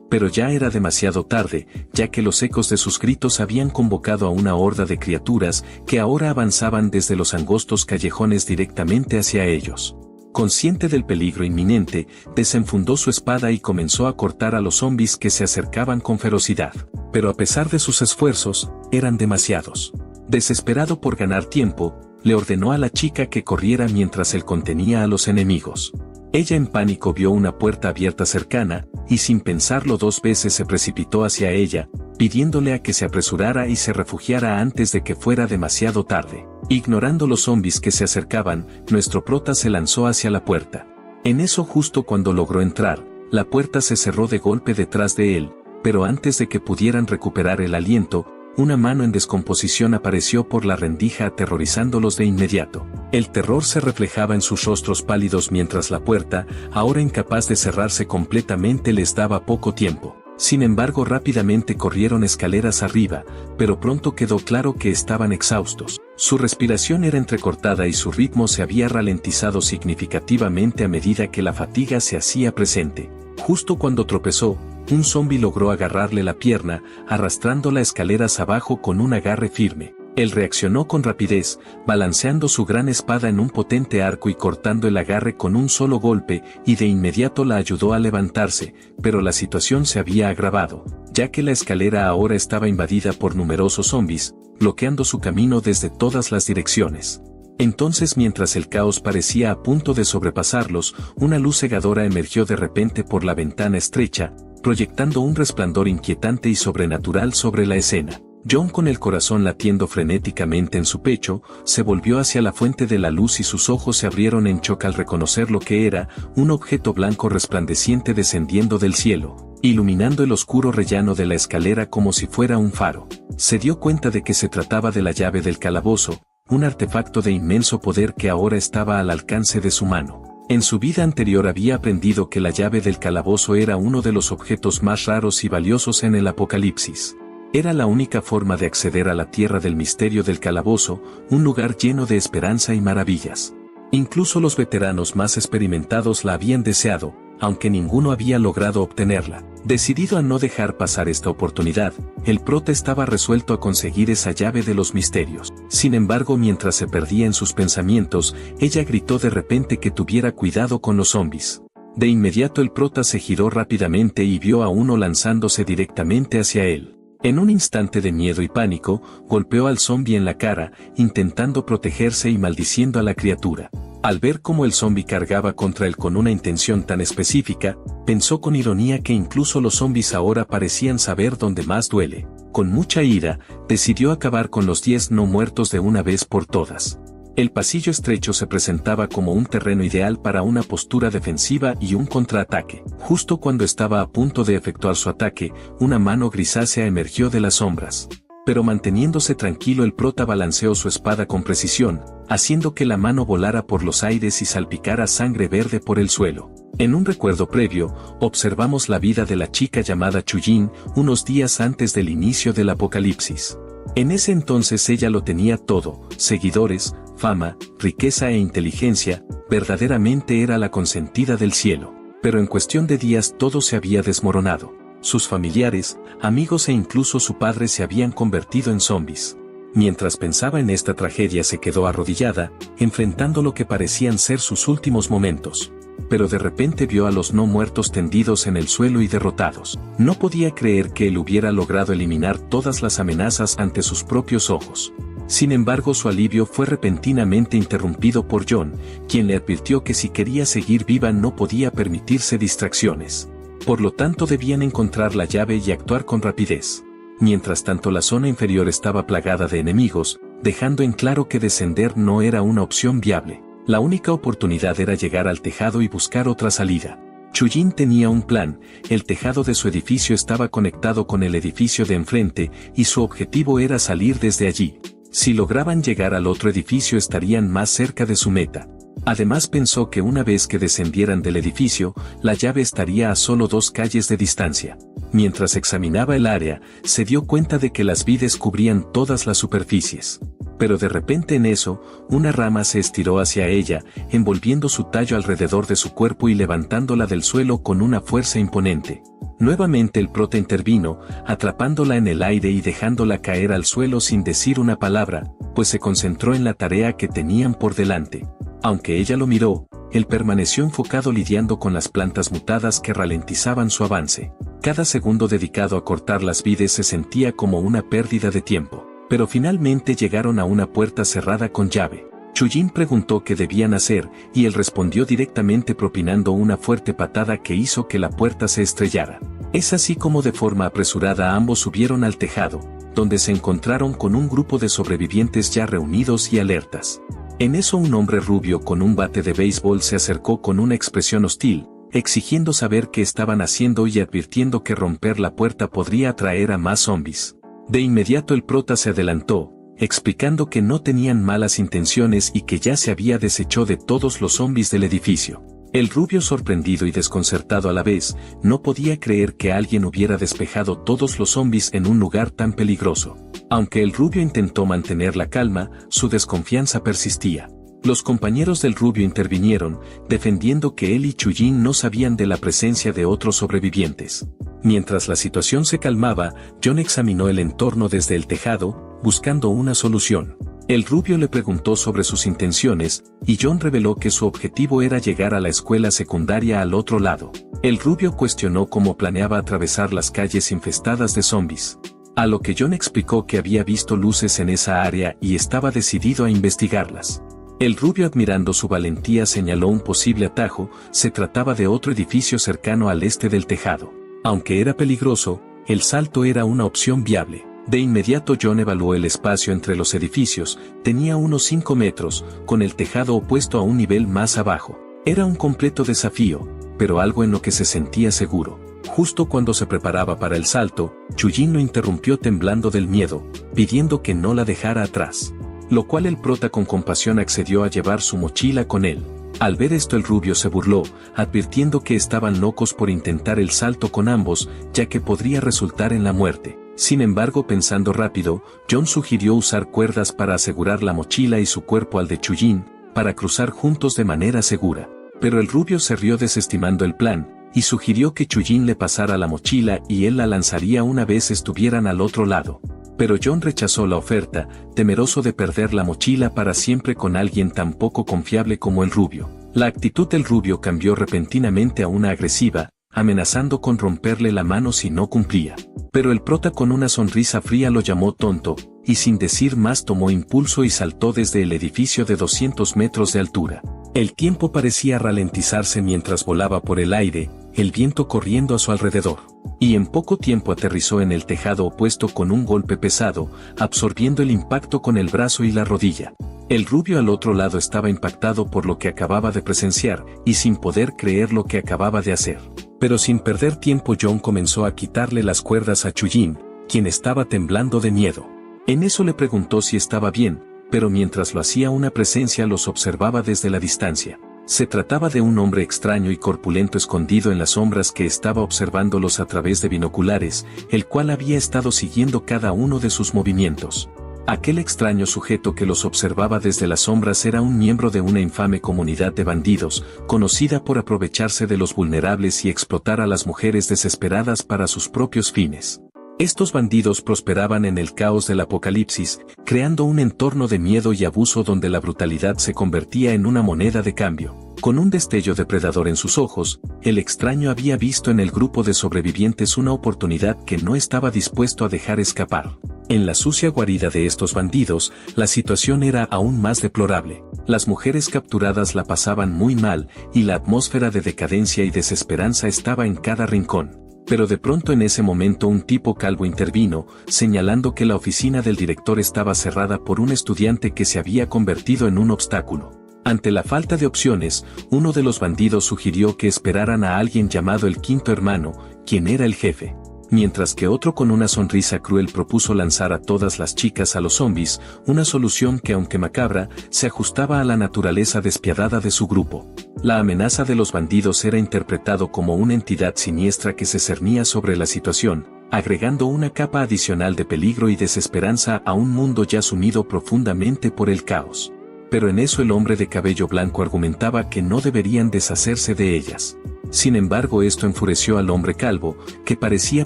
Pero ya era demasiado tarde, ya que los ecos de sus gritos habían convocado a una horda de criaturas que ahora avanzaban desde los angostos callejones directamente hacia ellos. Consciente del peligro inminente, desenfundó su espada y comenzó a cortar a los zombies que se acercaban con ferocidad. Pero a pesar de sus esfuerzos, eran demasiados. Desesperado por ganar tiempo, le ordenó a la chica que corriera mientras él contenía a los enemigos. Ella, en pánico, vio una puerta abierta cercana, y sin pensarlo 2 veces se precipitó hacia ella, pidiéndole a que se apresurara y se refugiara antes de que fuera demasiado tarde. Ignorando los zombies que se acercaban, nuestro prota se lanzó hacia la puerta. En eso, justo cuando logró entrar, la puerta se cerró de golpe detrás de él, pero antes de que pudieran recuperar el aliento, una mano en descomposición apareció por la rendija, aterrorizándolos de inmediato. El terror se reflejaba en sus rostros pálidos mientras la puerta, ahora incapaz de cerrarse completamente, les daba poco tiempo. Sin embargo, rápidamente corrieron escaleras arriba, pero pronto quedó claro que estaban exhaustos. Su respiración era entrecortada y su ritmo se había ralentizado significativamente a medida que la fatiga se hacía presente. Justo cuando tropezó, un zombi logró agarrarle la pierna, arrastrándola escaleras abajo con un agarre firme. Él reaccionó con rapidez, balanceando su gran espada en un potente arco y cortando el agarre con un solo golpe, y de inmediato la ayudó a levantarse, pero la situación se había agravado, ya que la escalera ahora estaba invadida por numerosos zombies, bloqueando su camino desde todas las direcciones. Entonces, mientras el caos parecía a punto de sobrepasarlos, una luz cegadora emergió de repente por la ventana estrecha, proyectando un resplandor inquietante y sobrenatural sobre la escena. John, con el corazón latiendo frenéticamente en su pecho, se volvió hacia la fuente de la luz y sus ojos se abrieron en shock al reconocer lo que era, un objeto blanco resplandeciente descendiendo del cielo, iluminando el oscuro rellano de la escalera como si fuera un faro. Se dio cuenta de que se trataba de la llave del calabozo, un artefacto de inmenso poder que ahora estaba al alcance de su mano. En su vida anterior había aprendido que la llave del calabozo era uno de los objetos más raros y valiosos en el Apocalipsis. Era la única forma de acceder a la tierra del misterio del calabozo, un lugar lleno de esperanza y maravillas. Incluso los veteranos más experimentados la habían deseado, aunque ninguno había logrado obtenerla. Decidido a no dejar pasar esta oportunidad, el prota estaba resuelto a conseguir esa llave de los misterios. Sin embargo, mientras se perdía en sus pensamientos, ella gritó de repente que tuviera cuidado con los zombies. De inmediato el prota se giró rápidamente y vio a uno lanzándose directamente hacia él. En un instante de miedo y pánico, golpeó al zombi en la cara, intentando protegerse y maldiciendo a la criatura. Al ver cómo el zombi cargaba contra él con una intención tan específica, pensó con ironía que incluso los zombis ahora parecían saber dónde más duele. Con mucha ira, decidió acabar con los 10 no muertos de una vez por todas. El pasillo estrecho se presentaba como un terreno ideal para una postura defensiva y un contraataque. Justo cuando estaba a punto de efectuar su ataque, una mano grisácea emergió de las sombras. Pero manteniéndose tranquilo, el prota balanceó su espada con precisión, haciendo que la mano volara por los aires y salpicara sangre verde por el suelo. En un recuerdo previo, observamos la vida de la chica llamada Chujin unos días antes del inicio del apocalipsis. En ese entonces ella lo tenía todo: seguidores, fama, riqueza e inteligencia. Verdaderamente era la consentida del cielo. Pero en cuestión de días todo se había desmoronado. Sus familiares, amigos e incluso su padre se habían convertido en zombis. Mientras pensaba en esta tragedia, se quedó arrodillada, enfrentando lo que parecían ser sus últimos momentos. Pero de repente vio a los no muertos tendidos en el suelo y derrotados. No podía creer que él hubiera logrado eliminar todas las amenazas ante sus propios ojos. Sin embargo, su alivio fue repentinamente interrumpido por John, quien le advirtió que si quería seguir viva no podía permitirse distracciones. Por lo tanto, debían encontrar la llave y actuar con rapidez. Mientras tanto, la zona inferior estaba plagada de enemigos, dejando en claro que descender no era una opción viable. La única oportunidad era llegar al tejado y buscar otra salida. Chujin tenía un plan: el tejado de su edificio estaba conectado con el edificio de enfrente, y su objetivo era salir desde allí. Si lograban llegar al otro edificio estarían más cerca de su meta. Además, pensó que una vez que descendieran del edificio, la llave estaría a solo 2 calles de distancia. Mientras examinaba el área, se dio cuenta de que las vides cubrían todas las superficies. Pero de repente en eso, una rama se estiró hacia ella, envolviendo su tallo alrededor de su cuerpo y levantándola del suelo con una fuerza imponente. Nuevamente el prota intervino, atrapándola en el aire y dejándola caer al suelo sin decir una palabra, pues se concentró en la tarea que tenían por delante. Aunque ella lo miró, él permaneció enfocado lidiando con las plantas mutadas que ralentizaban su avance. Cada segundo dedicado a cortar las vides se sentía como una pérdida de tiempo. Pero finalmente llegaron a una puerta cerrada con llave. Chujin preguntó qué debían hacer, y él respondió directamente propinando una fuerte patada que hizo que la puerta se estrellara. Es así como de forma apresurada ambos subieron al tejado, donde se encontraron con un grupo de sobrevivientes ya reunidos y alertas. En eso un hombre rubio con un bate de béisbol se acercó con una expresión hostil, exigiendo saber qué estaban haciendo y advirtiendo que romper la puerta podría atraer a más zombis. De inmediato el prota se adelantó, explicando que no tenían malas intenciones y que ya se había deshecho de todos los zombis del edificio. El rubio, sorprendido y desconcertado a la vez, no podía creer que alguien hubiera despejado todos los zombis en un lugar tan peligroso. Aunque el rubio intentó mantener la calma, su desconfianza persistía. Los compañeros del rubio intervinieron, defendiendo que él y Chujin no sabían de la presencia de otros sobrevivientes. Mientras la situación se calmaba, John examinó el entorno desde el tejado, buscando una solución. El rubio le preguntó sobre sus intenciones, y John reveló que su objetivo era llegar a la escuela secundaria al otro lado. El rubio cuestionó cómo planeaba atravesar las calles infestadas de zombis. A lo que John explicó que había visto luces en esa área y estaba decidido a investigarlas. El rubio, admirando su valentía, señaló un posible atajo: se trataba de otro edificio cercano al este del tejado. Aunque era peligroso, el salto era una opción viable. De inmediato John evaluó el espacio entre los edificios: tenía unos 5 metros, con el tejado opuesto a un nivel más abajo. Era un completo desafío, pero algo en lo que se sentía seguro. Justo cuando se preparaba para el salto, Chujin lo interrumpió temblando del miedo, pidiendo que no la dejara atrás. Lo cual el prota con compasión accedió a llevar su mochila con él. Al ver esto el rubio se burló, advirtiendo que estaban locos por intentar el salto con ambos, ya que podría resultar en la muerte. Sin embargo, pensando rápido, John sugirió usar cuerdas para asegurar la mochila y su cuerpo al de Chujin, para cruzar juntos de manera segura. Pero el rubio se rió desestimando el plan, y sugirió que Chujin le pasara la mochila y él la lanzaría una vez estuvieran al otro lado. Pero John rechazó la oferta, temeroso de perder la mochila para siempre con alguien tan poco confiable como el rubio. La actitud del rubio cambió repentinamente a una agresiva, amenazando con romperle la mano si no cumplía. Pero el prota con una sonrisa fría lo llamó tonto, y sin decir más tomó impulso y saltó desde el edificio de 200 metros de altura. El tiempo parecía ralentizarse mientras volaba por el aire, el viento corriendo a su alrededor. Y en poco tiempo aterrizó en el tejado opuesto con un golpe pesado, absorbiendo el impacto con el brazo y la rodilla. El rubio al otro lado estaba impactado por lo que acababa de presenciar, y sin poder creer lo que acababa de hacer. Pero sin perder tiempo John comenzó a quitarle las cuerdas a Chuyin, quien estaba temblando de miedo. En eso le preguntó si estaba bien, pero mientras lo hacía una presencia los observaba desde la distancia. Se trataba de un hombre extraño y corpulento escondido en las sombras que estaba observándolos a través de binoculares, el cual había estado siguiendo cada uno de sus movimientos. Aquel extraño sujeto que los observaba desde las sombras era un miembro de una infame comunidad de bandidos, conocida por aprovecharse de los vulnerables y explotar a las mujeres desesperadas para sus propios fines. Estos bandidos prosperaban en el caos del apocalipsis, creando un entorno de miedo y abuso donde la brutalidad se convertía en una moneda de cambio. Con un destello depredador en sus ojos, el extraño había visto en el grupo de sobrevivientes una oportunidad que no estaba dispuesto a dejar escapar. En la sucia guarida de estos bandidos, la situación era aún más deplorable. Las mujeres capturadas la pasaban muy mal, y la atmósfera de decadencia y desesperanza estaba en cada rincón. Pero de pronto en ese momento un tipo calvo intervino, señalando que la oficina del director estaba cerrada por un estudiante que se había convertido en un obstáculo. Ante la falta de opciones, uno de los bandidos sugirió que esperaran a alguien llamado el quinto hermano, quien era el jefe. Mientras que otro con una sonrisa cruel propuso lanzar a todas las chicas a los zombies, una solución que aunque macabra, se ajustaba a la naturaleza despiadada de su grupo. La amenaza de los bandidos era interpretado como una entidad siniestra que se cernía sobre la situación, agregando una capa adicional de peligro y desesperanza a un mundo ya sumido profundamente por el caos. Pero en eso el hombre de cabello blanco argumentaba que no deberían deshacerse de ellas. Sin embargo, esto enfureció al hombre calvo, que parecía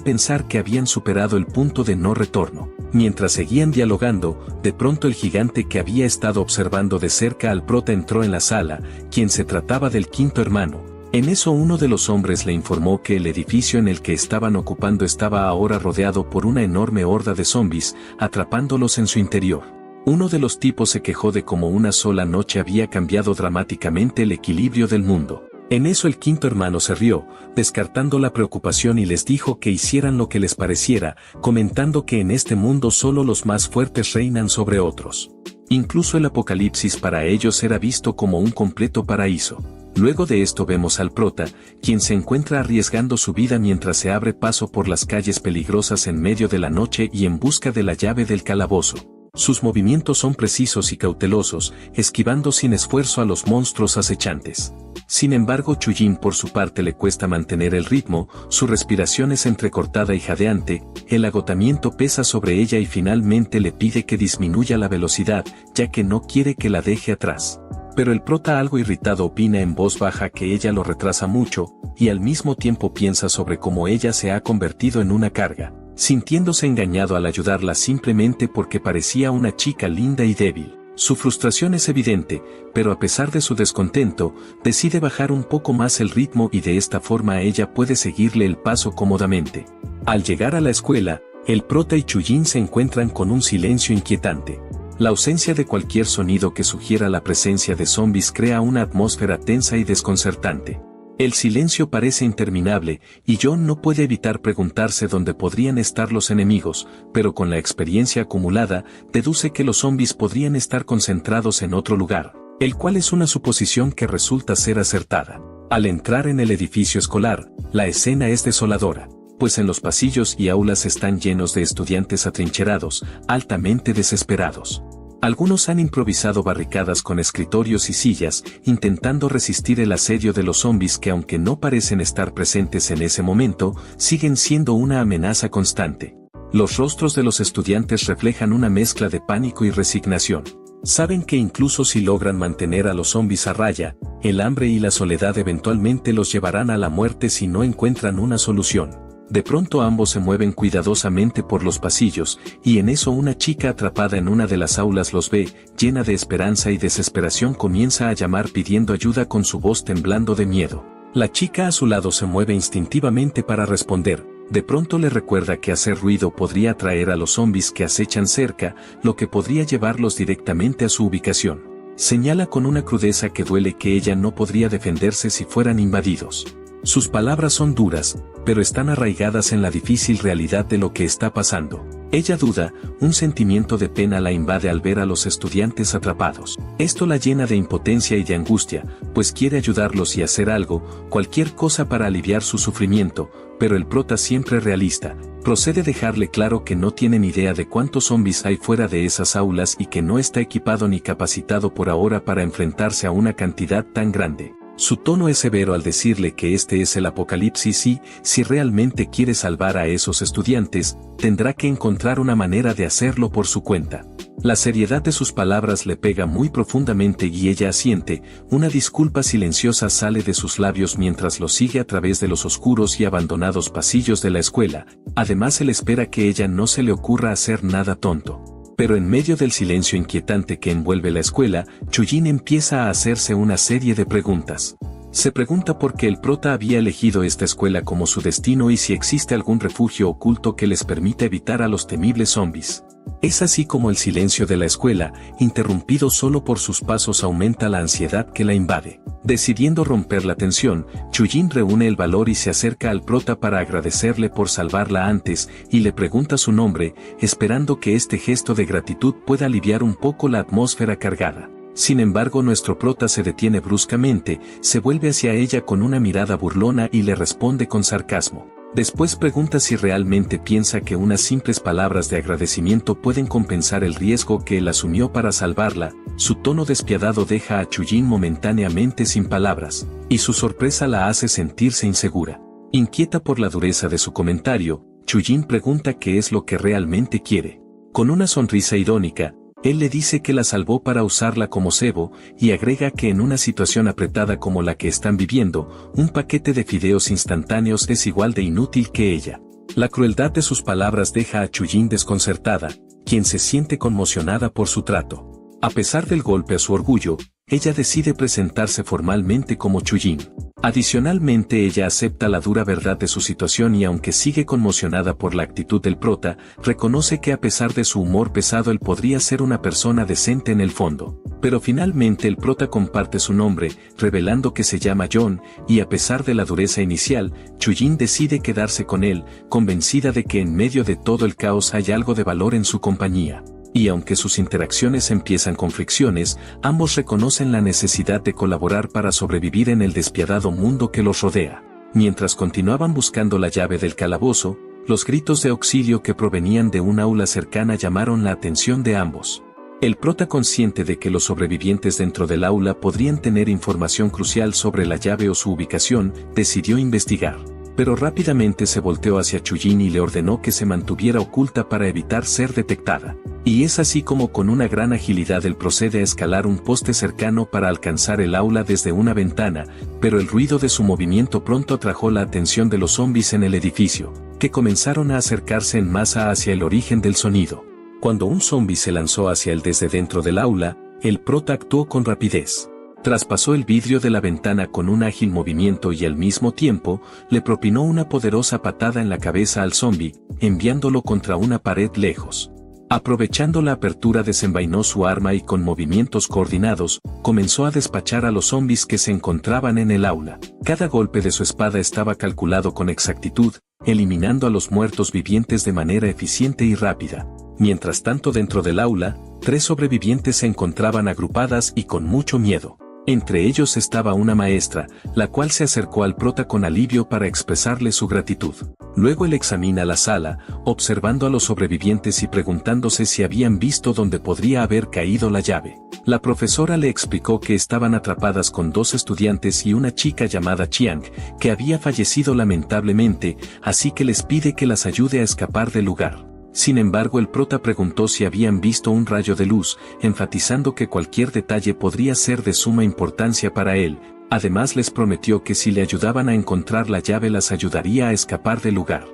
pensar que habían superado el punto de no retorno. Mientras seguían dialogando, de pronto el gigante que había estado observando de cerca al prota entró en la sala, quien se trataba del quinto hermano. En eso uno de los hombres le informó que el edificio en el que estaban ocupando estaba ahora rodeado por una enorme horda de zombies, atrapándolos en su interior. Uno de los tipos se quejó de cómo una sola noche había cambiado dramáticamente el equilibrio del mundo. En eso el quinto hermano se rió, descartando la preocupación y les dijo que hicieran lo que les pareciera, comentando que en este mundo solo los más fuertes reinan sobre otros. Incluso el apocalipsis para ellos era visto como un completo paraíso. Luego de esto vemos al prota, quien se encuentra arriesgando su vida mientras se abre paso por las calles peligrosas en medio de la noche y en busca de la llave del calabozo. Sus movimientos son precisos y cautelosos, esquivando sin esfuerzo a los monstruos acechantes. Sin embargo, Chuyin por su parte le cuesta mantener el ritmo, su respiración es entrecortada y jadeante, el agotamiento pesa sobre ella y finalmente le pide que disminuya la velocidad, ya que no quiere que la deje atrás. Pero el prota algo irritado opina en voz baja que ella lo retrasa mucho, y al mismo tiempo piensa sobre cómo ella se ha convertido en una carga, sintiéndose engañado al ayudarla simplemente porque parecía una chica linda y débil. Su frustración es evidente, pero a pesar de su descontento, decide bajar un poco más el ritmo y de esta forma ella puede seguirle el paso cómodamente. Al llegar a la escuela, el prota y Chuyin se encuentran con un silencio inquietante. La ausencia de cualquier sonido que sugiera la presencia de zombies crea una atmósfera tensa y desconcertante. El silencio parece interminable, y John no puede evitar preguntarse dónde podrían estar los enemigos, pero con la experiencia acumulada, deduce que los zombies podrían estar concentrados en otro lugar, el cual es una suposición que resulta ser acertada. Al entrar en el edificio escolar, la escena es desoladora, pues en los pasillos y aulas están llenos de estudiantes atrincherados, altamente desesperados. Algunos han improvisado barricadas con escritorios y sillas, intentando resistir el asedio de los zombies que aunque no parecen estar presentes en ese momento, siguen siendo una amenaza constante. Los rostros de los estudiantes reflejan una mezcla de pánico y resignación. Saben que incluso si logran mantener a los zombies a raya, el hambre y la soledad eventualmente los llevarán a la muerte si no encuentran una solución. De pronto ambos se mueven cuidadosamente por los pasillos, y en eso una chica atrapada en una de las aulas los ve, llena de esperanza y desesperación comienza a llamar pidiendo ayuda con su voz temblando de miedo. La chica a su lado se mueve instintivamente para responder. De pronto le recuerda que hacer ruido podría atraer a los zombies que acechan cerca, lo que podría llevarlos directamente a su ubicación. Señala con una crudeza que duele que ella no podría defenderse si fueran invadidos. Sus palabras son duras, pero están arraigadas en la difícil realidad de lo que está pasando. Ella duda, un sentimiento de pena la invade al ver a los estudiantes atrapados. Esto la llena de impotencia y de angustia, pues quiere ayudarlos y hacer algo, cualquier cosa para aliviar su sufrimiento, pero el prota siempre realista, procede a dejarle claro que no tiene ni idea de cuántos zombies hay fuera de esas aulas y que no está equipado ni capacitado por ahora para enfrentarse a una cantidad tan grande. Su tono es severo al decirle que este es el apocalipsis y, si realmente quiere salvar a esos estudiantes, tendrá que encontrar una manera de hacerlo por su cuenta. La seriedad de sus palabras le pega muy profundamente y ella asiente, una disculpa silenciosa sale de sus labios mientras lo sigue a través de los oscuros y abandonados pasillos de la escuela, además él espera que ella no se le ocurra hacer nada tonto. Pero en medio del silencio inquietante que envuelve la escuela, Chujin empieza a hacerse una serie de preguntas. Se pregunta por qué el prota había elegido esta escuela como su destino y si existe algún refugio oculto que les permita evitar a los temibles zombies. Es así como el silencio de la escuela, interrumpido solo por sus pasos, aumenta la ansiedad que la invade. Decidiendo romper la tensión, Chujin reúne el valor y se acerca al prota para agradecerle por salvarla antes, y le pregunta su nombre, esperando que este gesto de gratitud pueda aliviar un poco la atmósfera cargada. Sin embargo, nuestro prota se detiene bruscamente, se vuelve hacia ella con una mirada burlona y le responde con sarcasmo. Después pregunta si realmente piensa que unas simples palabras de agradecimiento pueden compensar el riesgo que él asumió para salvarla. Su tono despiadado deja a Chujin momentáneamente sin palabras, y su sorpresa la hace sentirse insegura. Inquieta por la dureza de su comentario, Chujin pregunta qué es lo que realmente quiere. Con una sonrisa irónica, él le dice que la salvó para usarla como cebo, y agrega que en una situación apretada como la que están viviendo, un paquete de fideos instantáneos es igual de inútil que ella. La crueldad de sus palabras deja a Chujin desconcertada, quien se siente conmocionada por su trato. A pesar del golpe a su orgullo, ella decide presentarse formalmente como Chujin. Adicionalmente, ella acepta la dura verdad de su situación y aunque sigue conmocionada por la actitud del prota, reconoce que a pesar de su humor pesado él podría ser una persona decente en el fondo. Pero finalmente el prota comparte su nombre, revelando que se llama John, y a pesar de la dureza inicial, Chujin decide quedarse con él, convencida de que en medio de todo el caos hay algo de valor en su compañía. Y aunque sus interacciones empiezan con fricciones, ambos reconocen la necesidad de colaborar para sobrevivir en el despiadado mundo que los rodea. Mientras continuaban buscando la llave del calabozo, los gritos de auxilio que provenían de un aula cercana llamaron la atención de ambos. El prota, consciente de que los sobrevivientes dentro del aula podrían tener información crucial sobre la llave o su ubicación, decidió investigar. Pero rápidamente se volteó hacia Chujin y le ordenó que se mantuviera oculta para evitar ser detectada. Y es así como con una gran agilidad él procede a escalar un poste cercano para alcanzar el aula desde una ventana, pero el ruido de su movimiento pronto atrajo la atención de los zombies en el edificio, que comenzaron a acercarse en masa hacia el origen del sonido. Cuando un zombi se lanzó hacia él desde dentro del aula, el prota actuó con rapidez. Traspasó el vidrio de la ventana con un ágil movimiento y al mismo tiempo, le propinó una poderosa patada en la cabeza al zombi, enviándolo contra una pared lejos. Aprovechando la apertura desenvainó su arma y con movimientos coordinados, comenzó a despachar a los zombies que se encontraban en el aula. Cada golpe de su espada estaba calculado con exactitud, eliminando a los muertos vivientes de manera eficiente y rápida. Mientras tanto, dentro del aula, 3 sobrevivientes se encontraban agrupadas y con mucho miedo. Entre ellos estaba una maestra, la cual se acercó al prota con alivio para expresarle su gratitud. Luego él examina la sala, observando a los sobrevivientes y preguntándose si habían visto dónde podría haber caído la llave. La profesora le explicó que estaban atrapadas con 2 estudiantes y una chica llamada Chiang, que había fallecido lamentablemente, así que les pide que las ayude a escapar del lugar. Sin embargo, el prota preguntó si habían visto un rayo de luz, enfatizando que cualquier detalle podría ser de suma importancia para él, Además les prometió que si le ayudaban a encontrar la llave las ayudaría a escapar del lugar.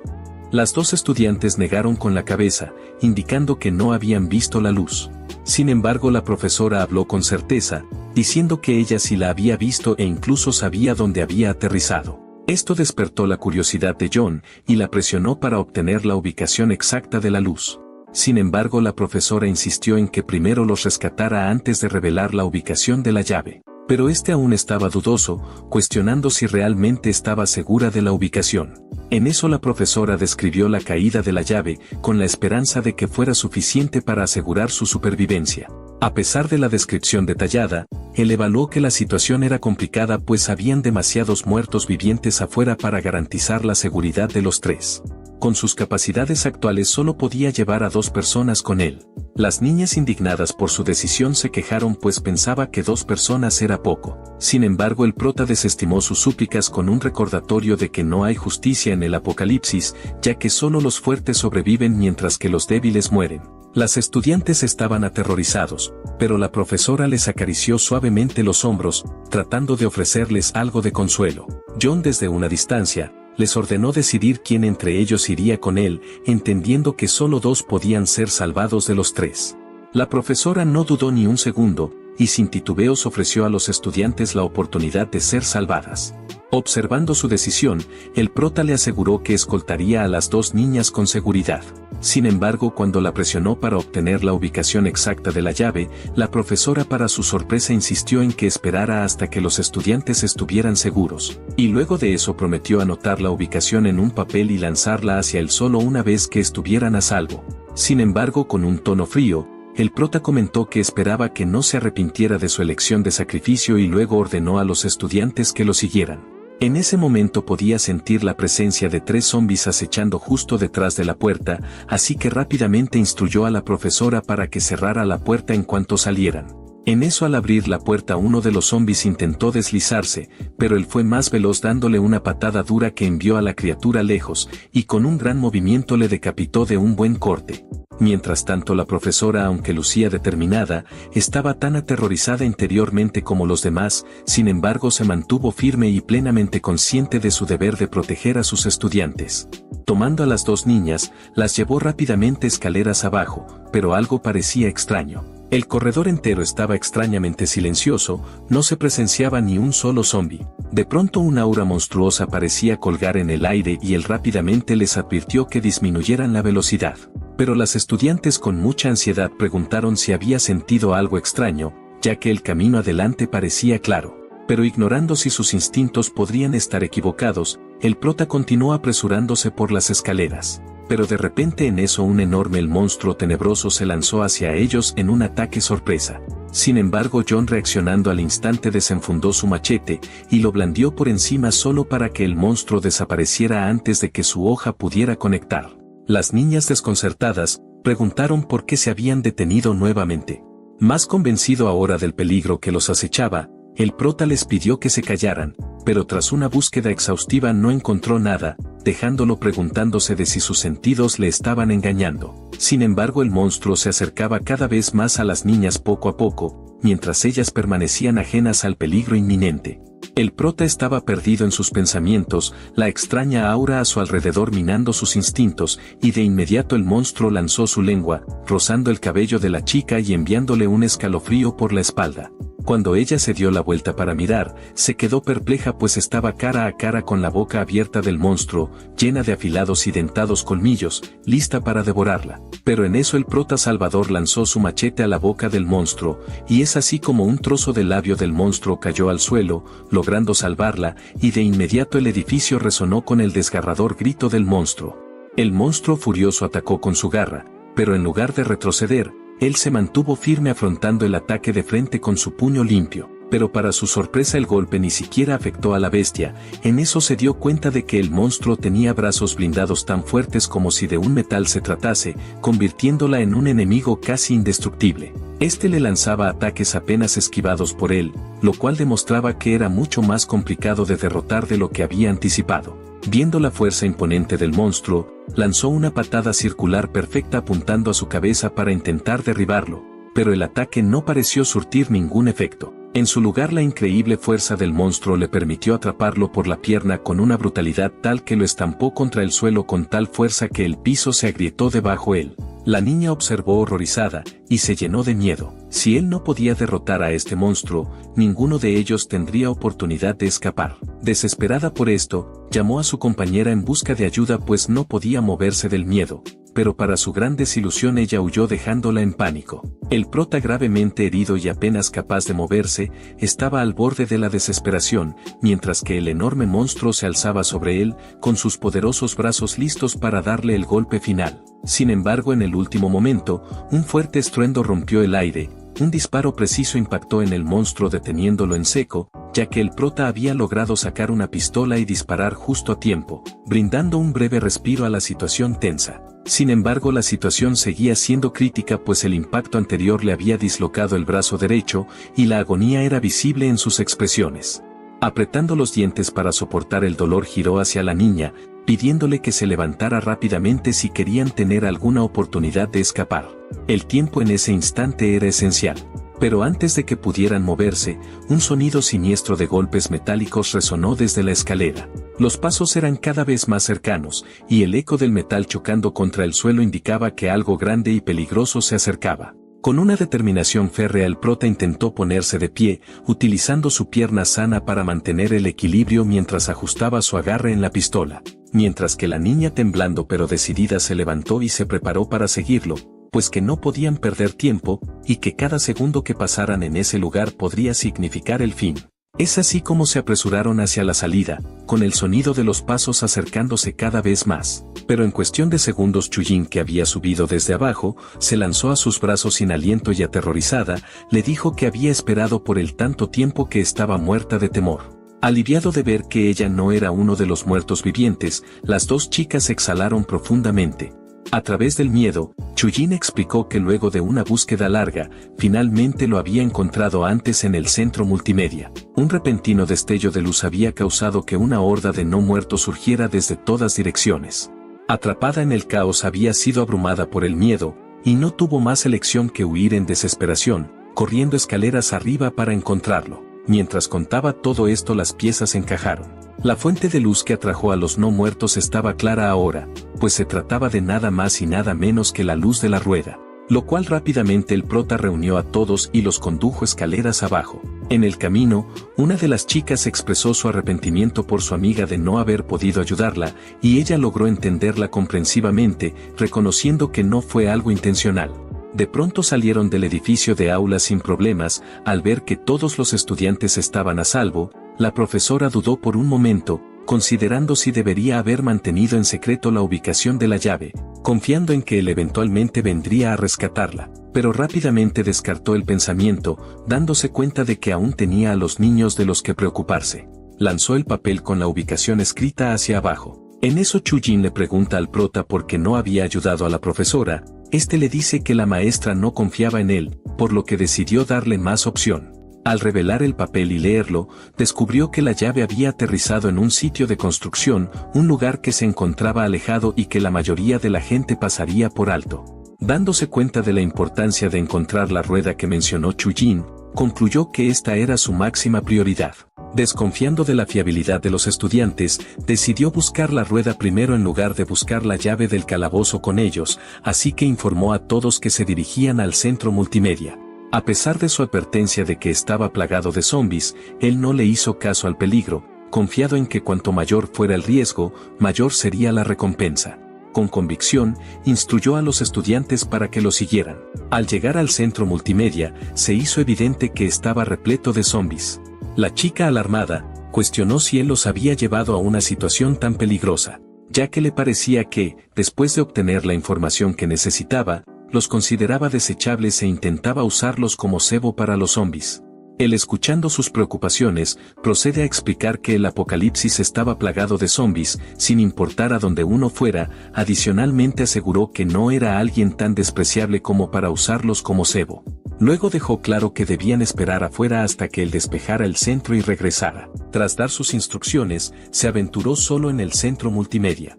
Las dos estudiantes negaron con la cabeza, indicando que no habían visto la luz. Sin embargo, la profesora habló con certeza, diciendo que ella sí la había visto e incluso sabía dónde había aterrizado. Esto despertó la curiosidad de John y la presionó para obtener la ubicación exacta de la luz. Sin embargo, la profesora insistió en que primero los rescatara antes de revelar la ubicación de la llave. Pero este aún estaba dudoso, cuestionando si realmente estaba segura de la ubicación. En eso la profesora describió la caída de la llave, con la esperanza de que fuera suficiente para asegurar su supervivencia. A pesar de la descripción detallada, él evaluó que la situación era complicada pues habían demasiados muertos vivientes afuera para garantizar la seguridad de los tres. Con sus capacidades actuales solo podía llevar a 2 personas con él. Las niñas indignadas por su decisión se quejaron pues pensaba que 2 personas era poco. Sin embargo, el prota desestimó sus súplicas con un recordatorio de que no hay justicia en el apocalipsis, ya que solo los fuertes sobreviven mientras que los débiles mueren. Las estudiantes estaban aterrorizados, pero la profesora les acarició suavemente los hombros, tratando de ofrecerles algo de consuelo. John, desde una distancia, les ordenó decidir quién entre ellos iría con él, entendiendo que solo 2 podían ser salvados de los 3. La profesora no dudó ni un segundo, y sin titubeos ofreció a los estudiantes la oportunidad de ser salvadas. Observando su decisión, el prota le aseguró que escoltaría a las 2 niñas con seguridad. Sin embargo, cuando la presionó para obtener la ubicación exacta de la llave, la profesora para su sorpresa insistió en que esperara hasta que los estudiantes estuvieran seguros, y luego de eso prometió anotar la ubicación en un papel y lanzarla hacia él solo una vez que estuvieran a salvo. Sin embargo, con un tono frío, el prota comentó que esperaba que no se arrepintiera de su elección de sacrificio y luego ordenó a los estudiantes que lo siguieran. En ese momento podía sentir la presencia de 3 zombies acechando justo detrás de la puerta, así que rápidamente instruyó a la profesora para que cerrara la puerta en cuanto salieran. En eso, al abrir la puerta, uno de los zombies intentó deslizarse, pero él fue más veloz dándole una patada dura que envió a la criatura lejos, y con un gran movimiento le decapitó de un buen corte. Mientras tanto, la profesora, aunque lucía determinada, estaba tan aterrorizada interiormente como los demás, sin embargo se mantuvo firme y plenamente consciente de su deber de proteger a sus estudiantes. Tomando a las 2 niñas, las llevó rápidamente escaleras abajo, pero algo parecía extraño. El corredor entero estaba extrañamente silencioso, no se presenciaba ni un solo zombi. De pronto un aura monstruosa parecía colgar en el aire y él rápidamente les advirtió que disminuyeran la velocidad. Pero las estudiantes con mucha ansiedad preguntaron si había sentido algo extraño, ya que el camino adelante parecía claro. Pero ignorando si sus instintos podrían estar equivocados, el prota continuó apresurándose por las escaleras. Pero de repente en eso un enorme monstruo tenebroso se lanzó hacia ellos en un ataque sorpresa. Sin embargo, John, reaccionando al instante, desenfundó su machete y lo blandió por encima solo para que el monstruo desapareciera antes de que su hoja pudiera conectar. Las niñas, desconcertadas, preguntaron por qué se habían detenido nuevamente. Más convencido ahora del peligro que los acechaba, el prota les pidió que se callaran, pero tras una búsqueda exhaustiva no encontró nada, dejándolo preguntándose de si sus sentidos le estaban engañando. Sin embargo, el monstruo se acercaba cada vez más a las niñas poco a poco, mientras ellas permanecían ajenas al peligro inminente. El prota estaba perdido en sus pensamientos, la extraña aura a su alrededor minando sus instintos, y de inmediato el monstruo lanzó su lengua, rozando el cabello de la chica y enviándole un escalofrío por la espalda. Cuando ella se dio la vuelta para mirar, se quedó perpleja pues estaba cara a cara con la boca abierta del monstruo, llena de afilados y dentados colmillos, lista para devorarla. Pero en eso el prota salvador lanzó su machete a la boca del monstruo, y es así como un trozo del labio del monstruo cayó al suelo, logrando salvarla, y de inmediato el edificio resonó con el desgarrador grito del monstruo. El monstruo furioso atacó con su garra, pero en lugar de retroceder, él se mantuvo firme afrontando el ataque de frente con su puño limpio, pero para su sorpresa el golpe ni siquiera afectó a la bestia. En eso se dio cuenta de que el monstruo tenía brazos blindados tan fuertes como si de un metal se tratase, convirtiéndola en un enemigo casi indestructible. Este le lanzaba ataques apenas esquivados por él, lo cual demostraba que era mucho más complicado de derrotar de lo que había anticipado. Viendo la fuerza imponente del monstruo, lanzó una patada circular perfecta apuntando a su cabeza para intentar derribarlo, pero el ataque no pareció surtir ningún efecto. En su lugar, la increíble fuerza del monstruo le permitió atraparlo por la pierna con una brutalidad tal que lo estampó contra el suelo con tal fuerza que el piso se agrietó debajo él. La niña observó horrorizada, y se llenó de miedo. Si él no podía derrotar a este monstruo, ninguno de ellos tendría oportunidad de escapar. Desesperada por esto, llamó a su compañera en busca de ayuda pues no podía moverse del miedo, pero para su gran desilusión ella huyó dejándola en pánico. El prota, gravemente herido y apenas capaz de moverse, estaba al borde de la desesperación, mientras que el enorme monstruo se alzaba sobre él, con sus poderosos brazos listos para darle el golpe final. Sin embargo, en el último momento, un fuerte estruendo rompió el aire, un disparo preciso impactó en el monstruo deteniéndolo en seco, ya que el prota había logrado sacar una pistola y disparar justo a tiempo, brindando un breve respiro a la situación tensa. Sin embargo, la situación seguía siendo crítica pues el impacto anterior le había dislocado el brazo derecho y la agonía era visible en sus expresiones. Apretando los dientes para soportar el dolor, giró hacia la niña, pidiéndole que se levantara rápidamente si querían tener alguna oportunidad de escapar. El tiempo en ese instante era esencial. Pero antes de que pudieran moverse, un sonido siniestro de golpes metálicos resonó desde la escalera. Los pasos eran cada vez más cercanos, y el eco del metal chocando contra el suelo indicaba que algo grande y peligroso se acercaba. Con una determinación férrea, el prota intentó ponerse de pie, utilizando su pierna sana para mantener el equilibrio mientras ajustaba su agarre en la pistola, mientras que la niña, temblando pero decidida, se levantó y se preparó para seguirlo, pues que no podían perder tiempo, y que cada segundo que pasaran en ese lugar podría significar el fin. Es así como se apresuraron hacia la salida, con el sonido de los pasos acercándose cada vez más. Pero en cuestión de segundos, Chujin, que había subido desde abajo, se lanzó a sus brazos sin aliento y aterrorizada, le dijo que había esperado por él tanto tiempo que estaba muerta de temor. Aliviado de ver que ella no era uno de los muertos vivientes, las dos chicas exhalaron profundamente. A través del miedo, Chujin explicó que luego de una búsqueda larga, finalmente lo había encontrado antes en el centro multimedia. Un repentino destello de luz había causado que una horda de no muertos surgiera desde todas direcciones. Atrapada en el caos, había sido abrumada por el miedo, y no tuvo más elección que huir en desesperación, corriendo escaleras arriba para encontrarlo. Mientras contaba todo esto, las piezas encajaron. La fuente de luz que atrajo a los no muertos estaba clara ahora, pues se trataba de nada más y nada menos que la luz de la rueda, lo cual rápidamente el prota reunió a todos y los condujo escaleras abajo. En el camino, una de las chicas expresó su arrepentimiento por su amiga de no haber podido ayudarla, y ella logró entenderla comprensivamente, reconociendo que no fue algo intencional. De pronto salieron del edificio de aulas sin problemas. Al ver que todos los estudiantes estaban a salvo, la profesora dudó por un momento, considerando si debería haber mantenido en secreto la ubicación de la llave, confiando en que él eventualmente vendría a rescatarla, pero rápidamente descartó el pensamiento, dándose cuenta de que aún tenía a los niños de los que preocuparse. Lanzó el papel con la ubicación escrita hacia abajo. En eso, Chujin le pregunta al prota por qué no había ayudado a la profesora. Este le dice que la maestra no confiaba en él, por lo que decidió darle más opción. Al revelar el papel y leerlo, descubrió que la llave había aterrizado en un sitio de construcción, un lugar que se encontraba alejado y que la mayoría de la gente pasaría por alto. Dándose cuenta de la importancia de encontrar la rueda que mencionó Chujin, concluyó que esta era su máxima prioridad. Desconfiando de la fiabilidad de los estudiantes, decidió buscar la rueda primero en lugar de buscar la llave del calabozo con ellos, así que informó a todos que se dirigían al centro multimedia. A pesar de su advertencia de que estaba plagado de zombies, él no le hizo caso al peligro, confiado en que cuanto mayor fuera el riesgo, mayor sería la recompensa. Con convicción, instruyó a los estudiantes para que lo siguieran. Al llegar al centro multimedia, se hizo evidente que estaba repleto de zombies. La chica, alarmada, cuestionó si él los había llevado a una situación tan peligrosa, ya que le parecía que, después de obtener la información que necesitaba, los consideraba desechables e intentaba usarlos como cebo para los zombies. Él, escuchando sus preocupaciones, procede a explicar que el apocalipsis estaba plagado de zombies, sin importar a dónde uno fuera. Adicionalmente aseguró que no era alguien tan despreciable como para usarlos como cebo. Luego dejó claro que debían esperar afuera hasta que él despejara el centro y regresara. Tras dar sus instrucciones, se aventuró solo en el centro multimedia.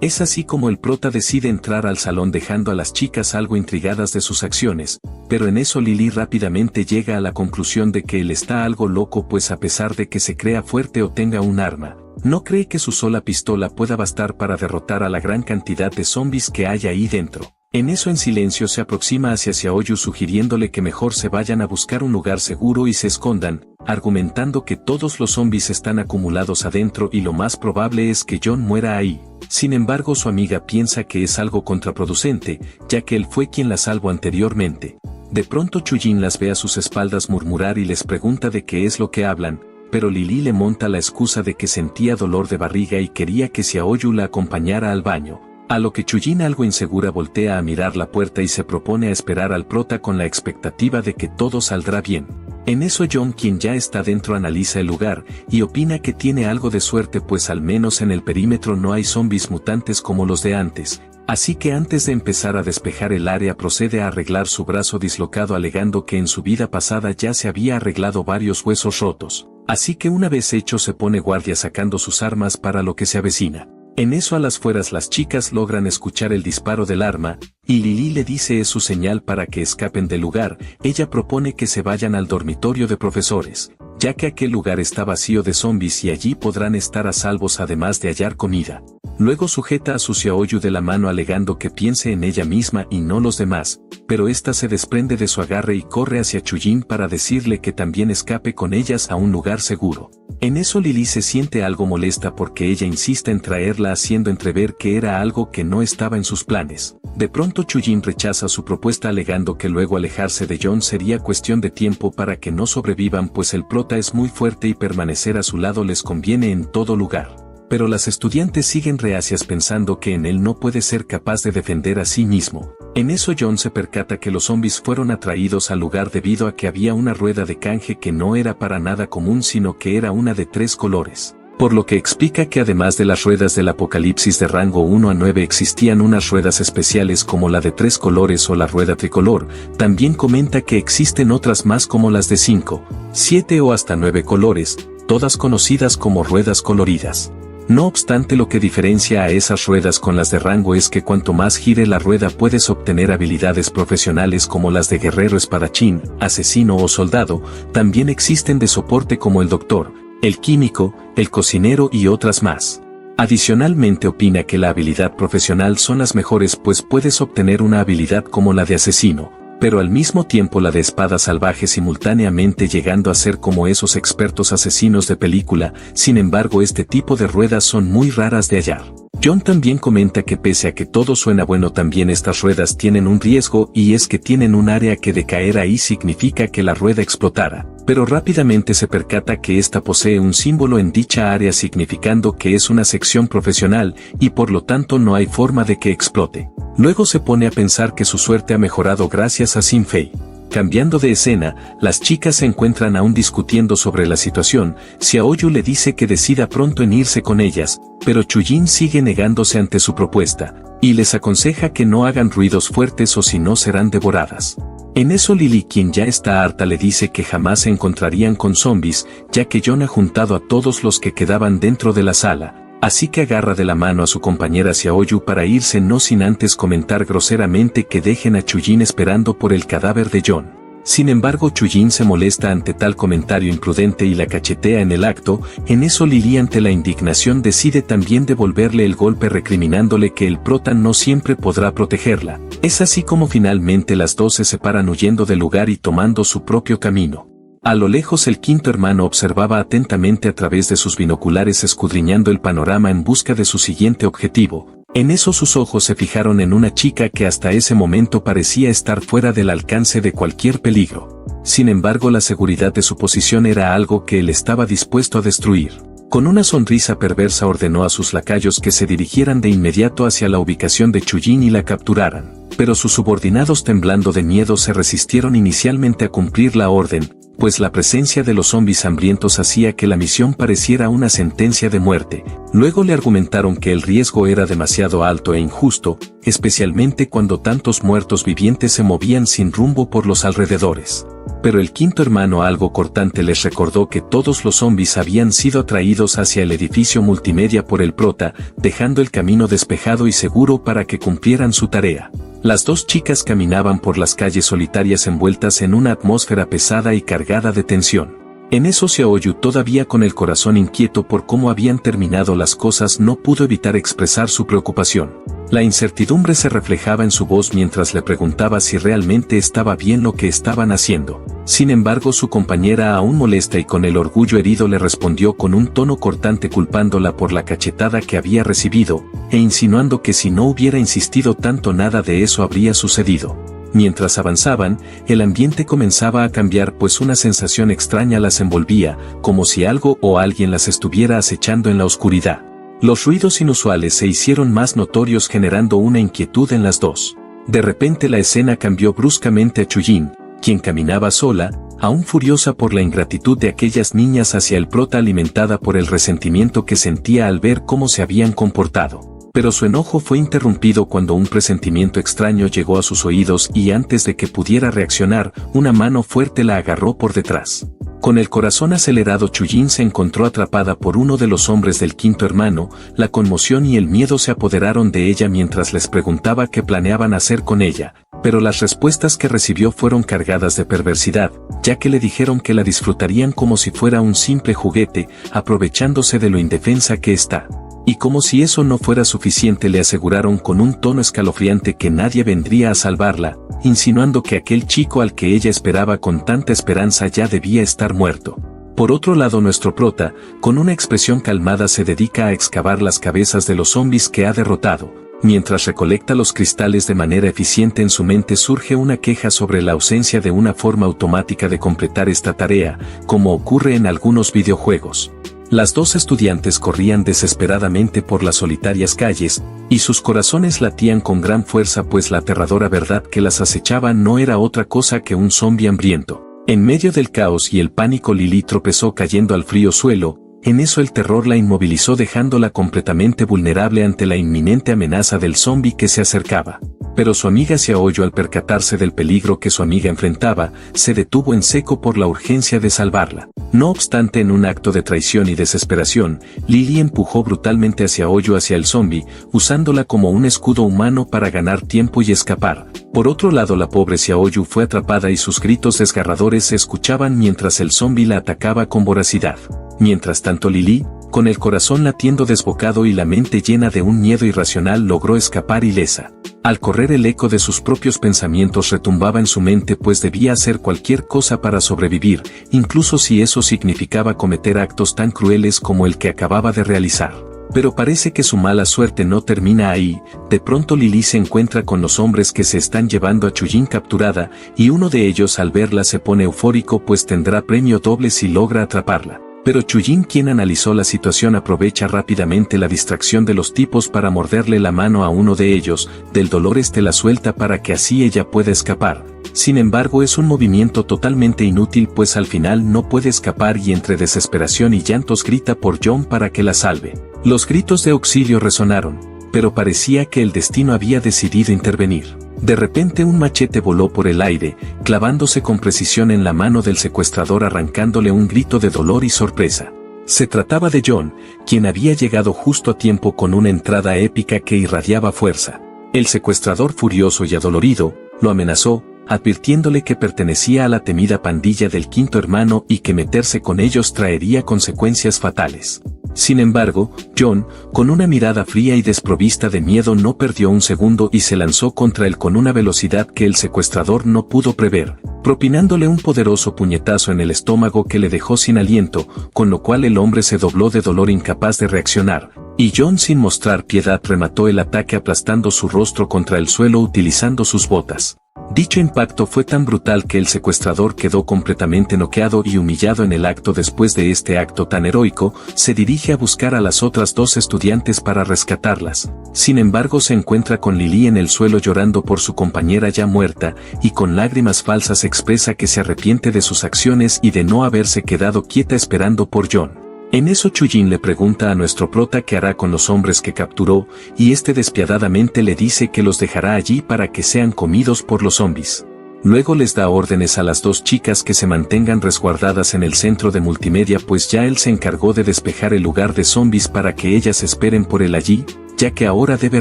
Es así como el prota decide entrar al salón dejando a las chicas algo intrigadas de sus acciones, pero en eso Lily rápidamente llega a la conclusión de que él está algo loco, pues a pesar de que se crea fuerte o tenga un arma, no cree que su sola pistola pueda bastar para derrotar a la gran cantidad de zombies que hay ahí dentro. En eso en silencio se aproxima hacia Xiaoyu sugiriéndole que mejor se vayan a buscar un lugar seguro y se escondan, argumentando que todos los zombies están acumulados adentro y lo más probable es que John muera ahí. Sin embargo, su amiga piensa que es algo contraproducente, ya que él fue quien la salvó anteriormente. De pronto Chujin las ve a sus espaldas murmurar y les pregunta de qué es lo que hablan, pero Lily le monta la excusa de que sentía dolor de barriga y quería que Xiaoyu la acompañara al baño. A lo que Chujin, algo insegura, voltea a mirar la puerta y se propone a esperar al prota con la expectativa de que todo saldrá bien. En eso John, quien ya está dentro, analiza el lugar y opina que tiene algo de suerte, pues al menos en el perímetro no hay zombies mutantes como los de antes, así que antes de empezar a despejar el área procede a arreglar su brazo dislocado, alegando que en su vida pasada ya se había arreglado varios huesos rotos, así que una vez hecho se pone guardia sacando sus armas para lo que se avecina. En eso a las afueras las chicas logran escuchar el disparo del arma, y Lily le dice es su señal para que escapen del lugar. Ella propone que se vayan al dormitorio de profesores, ya que aquel lugar está vacío de zombies y allí podrán estar a salvos además de hallar comida. Luego sujeta a su Xiaoyu de la mano alegando que piense en ella misma y no los demás, pero esta se desprende de su agarre y corre hacia Chujin para decirle que también escape con ellas a un lugar seguro. En eso Lily se siente algo molesta porque ella insiste en traerla, haciendo entrever que era algo que no estaba en sus planes. De pronto Chujin rechaza su propuesta alegando que luego alejarse de John sería cuestión de tiempo para que no sobrevivan, pues el prota es muy fuerte y permanecer a su lado les conviene en todo lugar. Pero las estudiantes siguen reacias pensando que en él no puede ser capaz de defender a sí mismo. En eso John se percata que los zombies fueron atraídos al lugar debido a que había una rueda de canje que no era para nada común, sino que era una de 3 colores. Por lo que explica que además de las ruedas del apocalipsis de rango 1 a 9 existían unas ruedas especiales como la de 3 colores o la rueda tricolor. También comenta que existen otras más como las de 5, 7 o hasta 9 colores, todas conocidas como ruedas coloridas. No obstante, lo que diferencia a esas ruedas con las de rango es que cuanto más gire la rueda puedes obtener habilidades profesionales como las de guerrero, espadachín, asesino o soldado. También existen de soporte como el doctor, el químico, el cocinero y otras más. Adicionalmente opina que la habilidad profesional son las mejores, pues puedes obtener una habilidad como la de asesino, pero al mismo tiempo la de espada salvaje simultáneamente, llegando a ser como esos expertos asesinos de película. Sin embargo, este tipo de ruedas son muy raras de hallar. John también comenta que pese a que todo suena bueno, también estas ruedas tienen un riesgo, y es que tienen un área que de caer ahí significa que la rueda explotara, pero rápidamente se percata que esta posee un símbolo en dicha área significando que es una sección profesional y por lo tanto no hay forma de que explote. Luego se pone a pensar que su suerte ha mejorado gracias a Xin Fei. Cambiando de escena, las chicas se encuentran aún discutiendo sobre la situación. Xiaoyu le dice que decida pronto en irse con ellas, pero Chujin sigue negándose ante su propuesta, y les aconseja que no hagan ruidos fuertes o si no serán devoradas. En eso Lily, quien ya está harta, le dice que jamás se encontrarían con zombies, ya que John ha juntado a todos los que quedaban dentro de la sala. Así que agarra de la mano a su compañera Xiaoyu para irse, no sin antes comentar groseramente que dejen a Chujin esperando por el cadáver de John. Sin embargo, Chujin se molesta ante tal comentario imprudente y la cachetea en el acto. En eso Lily, ante la indignación, decide también devolverle el golpe, recriminándole que el prota no siempre podrá protegerla. Es así como finalmente las dos se separan huyendo del lugar y tomando su propio camino. A lo lejos el quinto hermano observaba atentamente a través de sus binoculares, escudriñando el panorama en busca de su siguiente objetivo. En eso sus ojos se fijaron en una chica que hasta ese momento parecía estar fuera del alcance de cualquier peligro. Sin embargo, la seguridad de su posición era algo que él estaba dispuesto a destruir. Con una sonrisa perversa ordenó a sus lacayos que se dirigieran de inmediato hacia la ubicación de Chujin y la capturaran. Pero sus subordinados, temblando de miedo, se resistieron inicialmente a cumplir la orden, pues la presencia de los zombies hambrientos hacía que la misión pareciera una sentencia de muerte. Luego le argumentaron que el riesgo era demasiado alto e injusto, especialmente cuando tantos muertos vivientes se movían sin rumbo por los alrededores. Pero el quinto hermano algo cortante les recordó que todos los zombies habían sido atraídos hacia el edificio multimedia por el prota, dejando el camino despejado y seguro para que cumplieran su tarea. Las dos chicas caminaban por las calles solitarias envueltas en una atmósfera pesada y cargada de tensión. En eso Xiaoyu, todavía con el corazón inquieto por cómo habían terminado las cosas, no pudo evitar expresar su preocupación. La incertidumbre se reflejaba en su voz mientras le preguntaba si realmente estaba bien lo que estaban haciendo. Sin embargo, su compañera, aún molesta y con el orgullo herido, le respondió con un tono cortante, culpándola por la cachetada que había recibido, e insinuando que si no hubiera insistido tanto nada de eso habría sucedido. Mientras avanzaban, el ambiente comenzaba a cambiar, pues una sensación extraña las envolvía, como si algo o alguien las estuviera acechando en la oscuridad. Los ruidos inusuales se hicieron más notorios, generando una inquietud en las dos. De repente la escena cambió bruscamente a Chujin, quien caminaba sola, aún furiosa por la ingratitud de aquellas niñas hacia el prota, alimentada por el resentimiento que sentía al ver cómo se habían comportado. Pero su enojo fue interrumpido cuando un presentimiento extraño llegó a sus oídos y antes de que pudiera reaccionar, una mano fuerte la agarró por detrás. Con el corazón acelerado, Chujin se encontró atrapada por uno de los hombres del quinto hermano. La conmoción y el miedo se apoderaron de ella mientras les preguntaba qué planeaban hacer con ella, pero las respuestas que recibió fueron cargadas de perversidad, ya que le dijeron que la disfrutarían como si fuera un simple juguete, aprovechándose de lo indefensa que está. Y como si eso no fuera suficiente, le aseguraron con un tono escalofriante que nadie vendría a salvarla, insinuando que aquel chico al que ella esperaba con tanta esperanza ya debía estar muerto. Por otro lado, nuestro prota, con una expresión calmada, se dedica a excavar las cabezas de los zombies que ha derrotado. Mientras recolecta los cristales de manera eficiente, en su mente surge una queja sobre la ausencia de una forma automática de completar esta tarea, como ocurre en algunos videojuegos. Las dos estudiantes corrían desesperadamente por las solitarias calles, y sus corazones latían con gran fuerza, pues la aterradora verdad que las acechaba no era otra cosa que un zombi hambriento. En medio del caos y el pánico, Lily tropezó cayendo al frío suelo. En eso el terror la inmovilizó, dejándola completamente vulnerable ante la inminente amenaza del zombi que se acercaba. Pero su amiga Xiaoyu, al percatarse del peligro que su amiga enfrentaba, se detuvo en seco por la urgencia de salvarla. No obstante, en un acto de traición y desesperación, Lily empujó brutalmente a Xiaoyu hacia el zombi, usándola como un escudo humano para ganar tiempo y escapar. Por otro lado, la pobre Xiaoyu fue atrapada y sus gritos desgarradores se escuchaban mientras el zombi la atacaba con voracidad. Mientras tanto, Lily, con el corazón latiendo desbocado y la mente llena de un miedo irracional, logró escapar ilesa. Al correr, el eco de sus propios pensamientos retumbaba en su mente, pues debía hacer cualquier cosa para sobrevivir, incluso si eso significaba cometer actos tan crueles como el que acababa de realizar. Pero parece que su mala suerte no termina ahí. De pronto Lily se encuentra con los hombres que se están llevando a Chujin capturada, y uno de ellos al verla se pone eufórico, pues tendrá premio doble si logra atraparla. Pero Chujin, quien analizó la situación, aprovecha rápidamente la distracción de los tipos para morderle la mano a uno de ellos. Del dolor la suelta para que así ella pueda escapar. Sin embargo, es un movimiento totalmente inútil, pues al final no puede escapar y entre desesperación y llantos grita por John para que la salve. Los gritos de auxilio resonaron, pero parecía que el destino había decidido intervenir. De repente un machete voló por el aire, clavándose con precisión en la mano del secuestrador, arrancándole un grito de dolor y sorpresa. Se trataba de John, quien había llegado justo a tiempo con una entrada épica que irradiaba fuerza. El secuestrador, furioso y adolorido, lo amenazó, advirtiéndole que pertenecía a la temida pandilla del quinto hermano y que meterse con ellos traería consecuencias fatales. Sin embargo, John, con una mirada fría y desprovista de miedo, no perdió un segundo y se lanzó contra él con una velocidad que el secuestrador no pudo prever, propinándole un poderoso puñetazo en el estómago que le dejó sin aliento, con lo cual el hombre se dobló de dolor, incapaz de reaccionar, y John, sin mostrar piedad, remató el ataque aplastando su rostro contra el suelo utilizando sus botas. Dicho impacto fue tan brutal que el secuestrador quedó completamente noqueado y humillado en el acto. Después de este acto tan heroico, se dirige a buscar a las otras dos estudiantes para rescatarlas. Sin embargo, se encuentra con Lily en el suelo llorando por su compañera ya muerta, y con lágrimas falsas expresa que se arrepiente de sus acciones y de no haberse quedado quieta esperando por John. En eso Chujin le pregunta a nuestro prota qué hará con los hombres que capturó, y este despiadadamente le dice que los dejará allí para que sean comidos por los zombies. Luego les da órdenes a las dos chicas que se mantengan resguardadas en el centro de multimedia, pues ya él se encargó de despejar el lugar de zombies para que ellas esperen por él allí, ya que ahora debe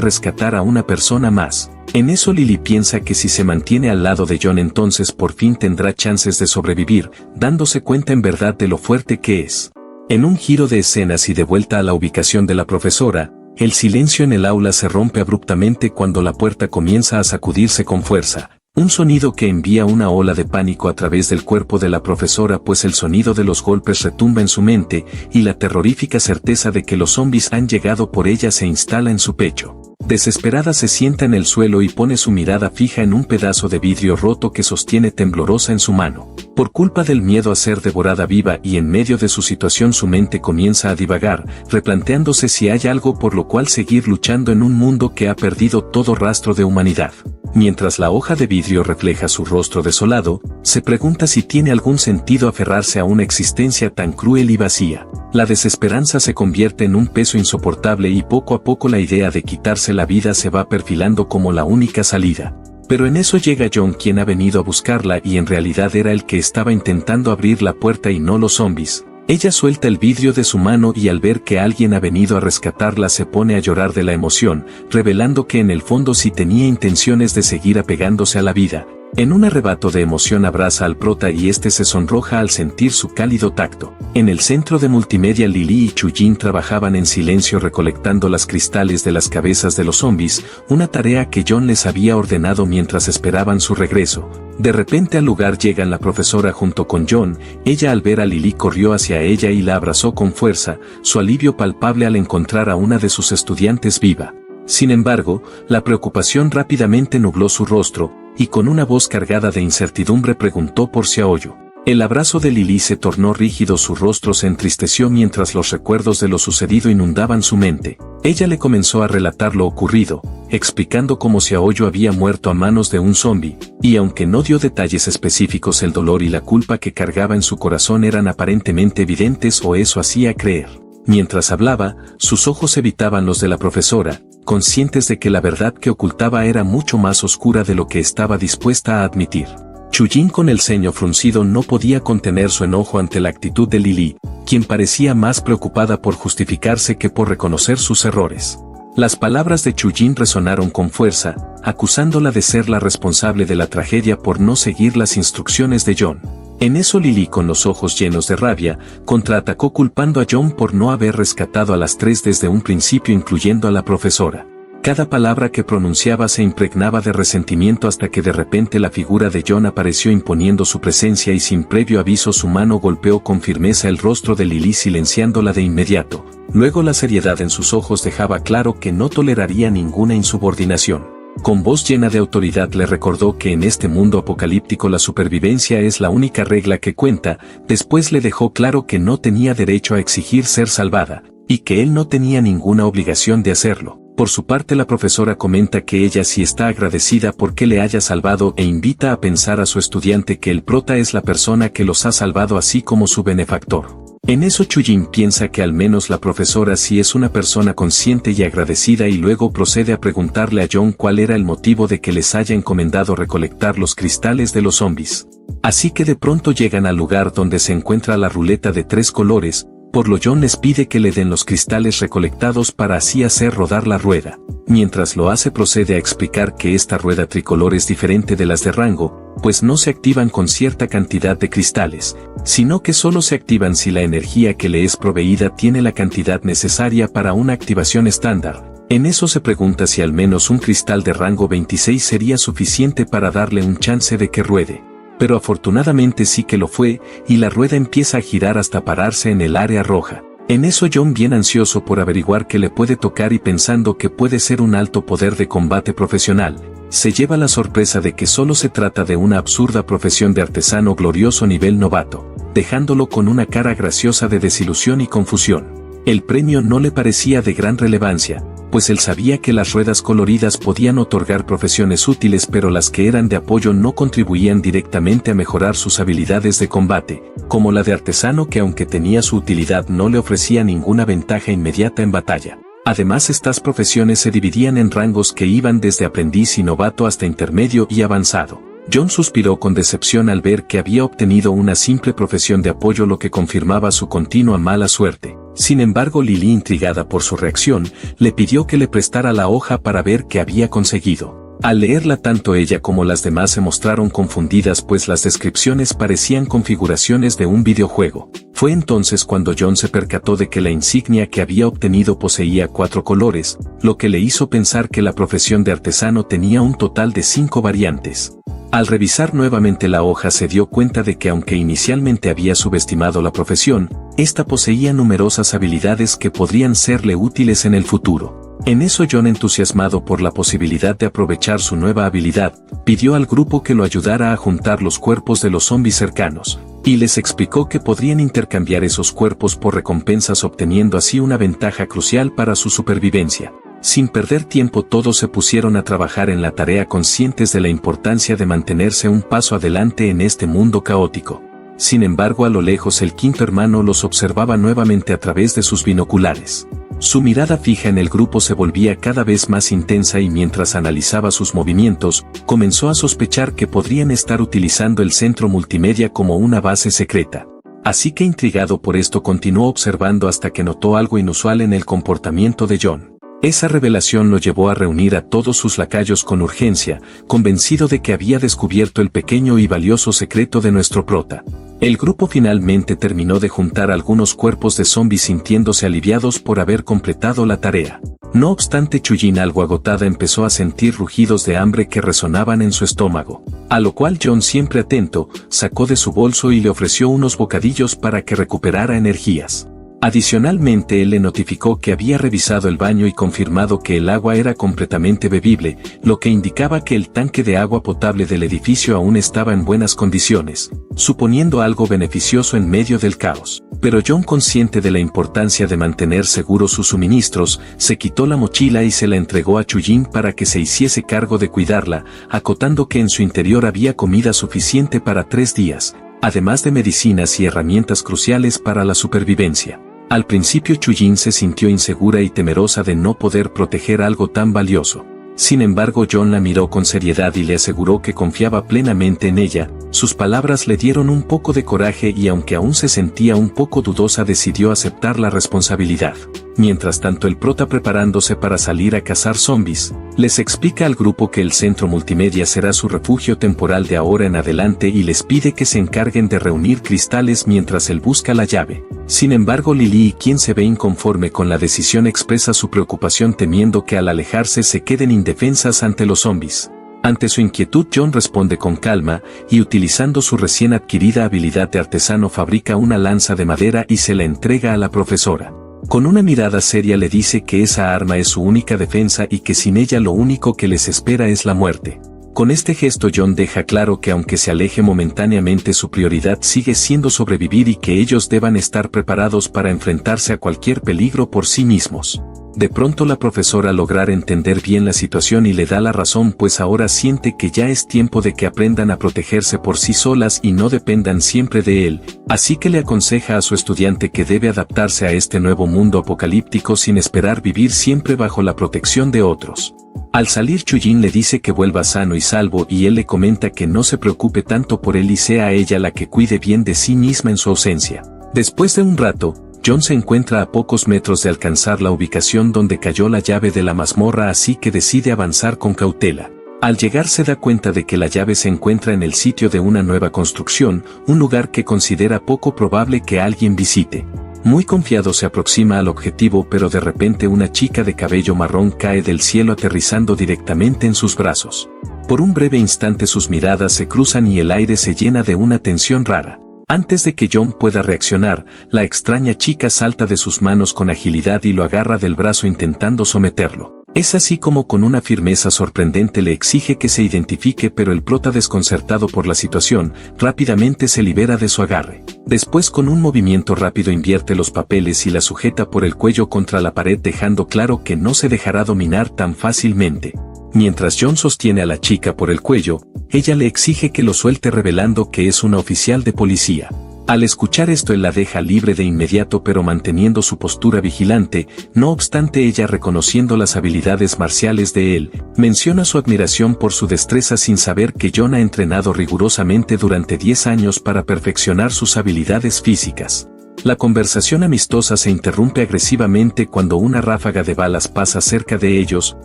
rescatar a una persona más. En eso Lily piensa que si se mantiene al lado de John entonces por fin tendrá chances de sobrevivir, dándose cuenta en verdad de lo fuerte que es. En un giro de escenas y de vuelta a la ubicación de la profesora, el silencio en el aula se rompe abruptamente cuando la puerta comienza a sacudirse con fuerza. Un sonido que envía una ola de pánico a través del cuerpo de la profesora, pues el sonido de los golpes retumba en su mente y la terrorífica certeza de que los zombies han llegado por ella se instala en su pecho. Desesperada se sienta en el suelo y pone su mirada fija en un pedazo de vidrio roto que sostiene temblorosa en su mano. Por culpa del miedo a ser devorada viva y en medio de su situación su mente comienza a divagar, replanteándose si hay algo por lo cual seguir luchando en un mundo que ha perdido todo rastro de humanidad. Mientras la hoja de vidrio refleja su rostro desolado, se pregunta si tiene algún sentido aferrarse a una existencia tan cruel y vacía. La desesperanza se convierte en un peso insoportable y poco a poco la idea de quitarse la vida se va perfilando como la única salida. Pero en eso llega John, quien ha venido a buscarla y en realidad era el que estaba intentando abrir la puerta y no los zombies. Ella suelta el vidrio de su mano y al ver que alguien ha venido a rescatarla se pone a llorar de la emoción, revelando que en el fondo sí tenía intenciones de seguir apegándose a la vida. En un arrebato de emoción abraza al prota y este se sonroja al sentir su cálido tacto. En el centro de multimedia Lily y Chujin trabajaban en silencio recolectando las cristales de las cabezas de los zombies, una tarea que John les había ordenado mientras esperaban su regreso. De repente al lugar llegan la profesora junto con John. Ella al ver a Lily corrió hacia ella y la abrazó con fuerza, su alivio palpable al encontrar a una de sus estudiantes viva. Sin embargo, la preocupación rápidamente nubló su rostro, y con una voz cargada de incertidumbre preguntó por Xiaoyu. El abrazo de Lily se tornó rígido, su rostro se entristeció mientras los recuerdos de lo sucedido inundaban su mente. Ella le comenzó a relatar lo ocurrido, explicando cómo Xiaoyu había muerto a manos de un zombie, y aunque no dio detalles específicos, el dolor y la culpa que cargaba en su corazón eran aparentemente evidentes, o eso hacía creer. Mientras hablaba, sus ojos evitaban los de la profesora, conscientes de que la verdad que ocultaba era mucho más oscura de lo que estaba dispuesta a admitir. Chujin, con el ceño fruncido, no podía contener su enojo ante la actitud de Lily, quien parecía más preocupada por justificarse que por reconocer sus errores. Las palabras de Chujin resonaron con fuerza, acusándola de ser la responsable de la tragedia por no seguir las instrucciones de John. En eso Lily, con los ojos llenos de rabia, contraatacó culpando a John por no haber rescatado a las tres desde un principio, incluyendo a la profesora. Cada palabra que pronunciaba se impregnaba de resentimiento hasta que de repente la figura de John apareció imponiendo su presencia y sin previo aviso su mano golpeó con firmeza el rostro de Lily, silenciándola de inmediato. Luego la seriedad en sus ojos dejaba claro que no toleraría ninguna insubordinación. Con voz llena de autoridad le recordó que en este mundo apocalíptico la supervivencia es la única regla que cuenta. Después le dejó claro que no tenía derecho a exigir ser salvada, y que él no tenía ninguna obligación de hacerlo. Por su parte la profesora comenta que ella sí está agradecida porque le haya salvado e invita a pensar a su estudiante que el prota es la persona que los ha salvado así como su benefactor. En eso Chujin piensa que al menos la profesora sí es una persona consciente y agradecida y luego procede a preguntarle a John cuál era el motivo de que les haya encomendado recolectar los cristales de los zombies. Así que de pronto llegan al lugar donde se encuentra la ruleta de 3 colores, por lo John les pide que le den los cristales recolectados para así hacer rodar la rueda. Mientras lo hace procede a explicar que esta rueda tricolor es diferente de las de rango, pues no se activan con cierta cantidad de cristales, sino que solo se activan si la energía que le es proveída tiene la cantidad necesaria para una activación estándar. En eso se pregunta si al menos un cristal de rango 26 sería suficiente para darle un chance de que ruede. Pero afortunadamente sí que lo fue, y la rueda empieza a girar hasta pararse en el área roja. En eso John, bien ansioso por averiguar qué le puede tocar y pensando que puede ser un alto poder de combate profesional, se lleva la sorpresa de que solo se trata de una absurda profesión de artesano glorioso nivel novato, dejándolo con una cara graciosa de desilusión y confusión. El premio no le parecía de gran relevancia, pues él sabía que las ruedas coloridas podían otorgar profesiones útiles, pero las que eran de apoyo no contribuían directamente a mejorar sus habilidades de combate, como la de artesano, que aunque tenía su utilidad no le ofrecía ninguna ventaja inmediata en batalla. Además, estas profesiones se dividían en rangos que iban desde aprendiz y novato hasta intermedio y avanzado. John suspiró con decepción al ver que había obtenido una simple profesión de apoyo, lo que confirmaba su continua mala suerte. Sin embargo, Lily, intrigada por su reacción, le pidió que le prestara la hoja para ver qué había conseguido. Al leerla, tanto ella como las demás se mostraron confundidas, pues las descripciones parecían configuraciones de un videojuego. Fue entonces cuando John se percató de que la insignia que había obtenido poseía 4 colores, lo que le hizo pensar que la profesión de artesano tenía un total de 5 variantes. Al revisar nuevamente la hoja, se dio cuenta de que aunque inicialmente había subestimado la profesión, esta poseía numerosas habilidades que podrían serle útiles en el futuro. En eso, John, entusiasmado por la posibilidad de aprovechar su nueva habilidad, pidió al grupo que lo ayudara a juntar los cuerpos de los zombies cercanos, y les explicó que podrían intercambiar esos cuerpos por recompensas, obteniendo así una ventaja crucial para su supervivencia. Sin perder tiempo, todos se pusieron a trabajar en la tarea, conscientes de la importancia de mantenerse un paso adelante en este mundo caótico. Sin embargo, a lo lejos el quinto hermano los observaba nuevamente a través de sus binoculares. Su mirada fija en el grupo se volvía cada vez más intensa, y mientras analizaba sus movimientos, comenzó a sospechar que podrían estar utilizando el centro multimedia como una base secreta. Así que, intrigado por esto, continuó observando hasta que notó algo inusual en el comportamiento de John. Esa revelación lo llevó a reunir a todos sus lacayos con urgencia, convencido de que había descubierto el pequeño y valioso secreto de nuestro prota. El grupo finalmente terminó de juntar algunos cuerpos de zombies, sintiéndose aliviados por haber completado la tarea. No obstante, Chuyin, algo agotada, empezó a sentir rugidos de hambre que resonaban en su estómago, a lo cual John, siempre atento, sacó de su bolso y le ofreció unos bocadillos para que recuperara energías. Adicionalmente, él le notificó que había revisado el baño y confirmado que el agua era completamente bebible, lo que indicaba que el tanque de agua potable del edificio aún estaba en buenas condiciones, suponiendo algo beneficioso en medio del caos. Pero John, consciente de la importancia de mantener seguros sus suministros, se quitó la mochila y se la entregó a Chuyin para que se hiciese cargo de cuidarla, acotando que en su interior había comida suficiente para 3 días, además de medicinas y herramientas cruciales para la supervivencia. Al principio, Chuyin se sintió insegura y temerosa de no poder proteger algo tan valioso. Sin embargo, John la miró con seriedad y le aseguró que confiaba plenamente en ella. Sus palabras le dieron un poco de coraje y, aunque aún se sentía un poco dudosa, decidió aceptar la responsabilidad. Mientras tanto, el prota, preparándose para salir a cazar zombies, les explica al grupo que el centro multimedia será su refugio temporal de ahora en adelante y les pide que se encarguen de reunir cristales mientras él busca la llave. Sin embargo, Lily, quien se ve inconforme con la decisión, expresa su preocupación, temiendo que al alejarse se queden indefensas ante los zombies. Ante su inquietud, John responde con calma y, utilizando su recién adquirida habilidad de artesano, fabrica una lanza de madera y se la entrega a la profesora. Con una mirada seria le dice que esa arma es su única defensa y que sin ella lo único que les espera es la muerte. Con este gesto, John deja claro que aunque se aleje momentáneamente, su prioridad sigue siendo sobrevivir y que ellos deban estar preparados para enfrentarse a cualquier peligro por sí mismos. De pronto, la profesora logra entender bien la situación y le da la razón, pues ahora siente que ya es tiempo de que aprendan a protegerse por sí solas y no dependan siempre de él, así que le aconseja a su estudiante que debe adaptarse a este nuevo mundo apocalíptico sin esperar vivir siempre bajo la protección de otros. Al salir, Chuyin le dice que vuelva sano y salvo, y él le comenta que no se preocupe tanto por él y sea ella la que cuide bien de sí misma en su ausencia. Después de un rato, John se encuentra a pocos metros de alcanzar la ubicación donde cayó la llave de la mazmorra, así que decide avanzar con cautela. Al llegar, se da cuenta de que la llave se encuentra en el sitio de una nueva construcción, un lugar que considera poco probable que alguien visite. Muy confiado se aproxima al objetivo, pero de repente una chica de cabello marrón cae del cielo, aterrizando directamente en sus brazos. Por un breve instante sus miradas se cruzan y el aire se llena de una tensión rara. Antes de que John pueda reaccionar, la extraña chica salta de sus manos con agilidad y lo agarra del brazo, intentando someterlo. Es así como, con una firmeza sorprendente, le exige que se identifique, pero el prota, desconcertado por la situación, rápidamente se libera de su agarre. Después, con un movimiento rápido, invierte los papeles y la sujeta por el cuello contra la pared, dejando claro que no se dejará dominar tan fácilmente. Mientras John sostiene a la chica por el cuello, ella le exige que lo suelte, revelando que es una oficial de policía. Al escuchar esto él la deja libre de inmediato pero manteniendo su postura vigilante, no obstante ella reconociendo las habilidades marciales de él, menciona su admiración por su destreza sin saber que John ha entrenado rigurosamente durante 10 años para perfeccionar sus habilidades físicas. La conversación amistosa se interrumpe agresivamente cuando una ráfaga de balas pasa cerca de ellos,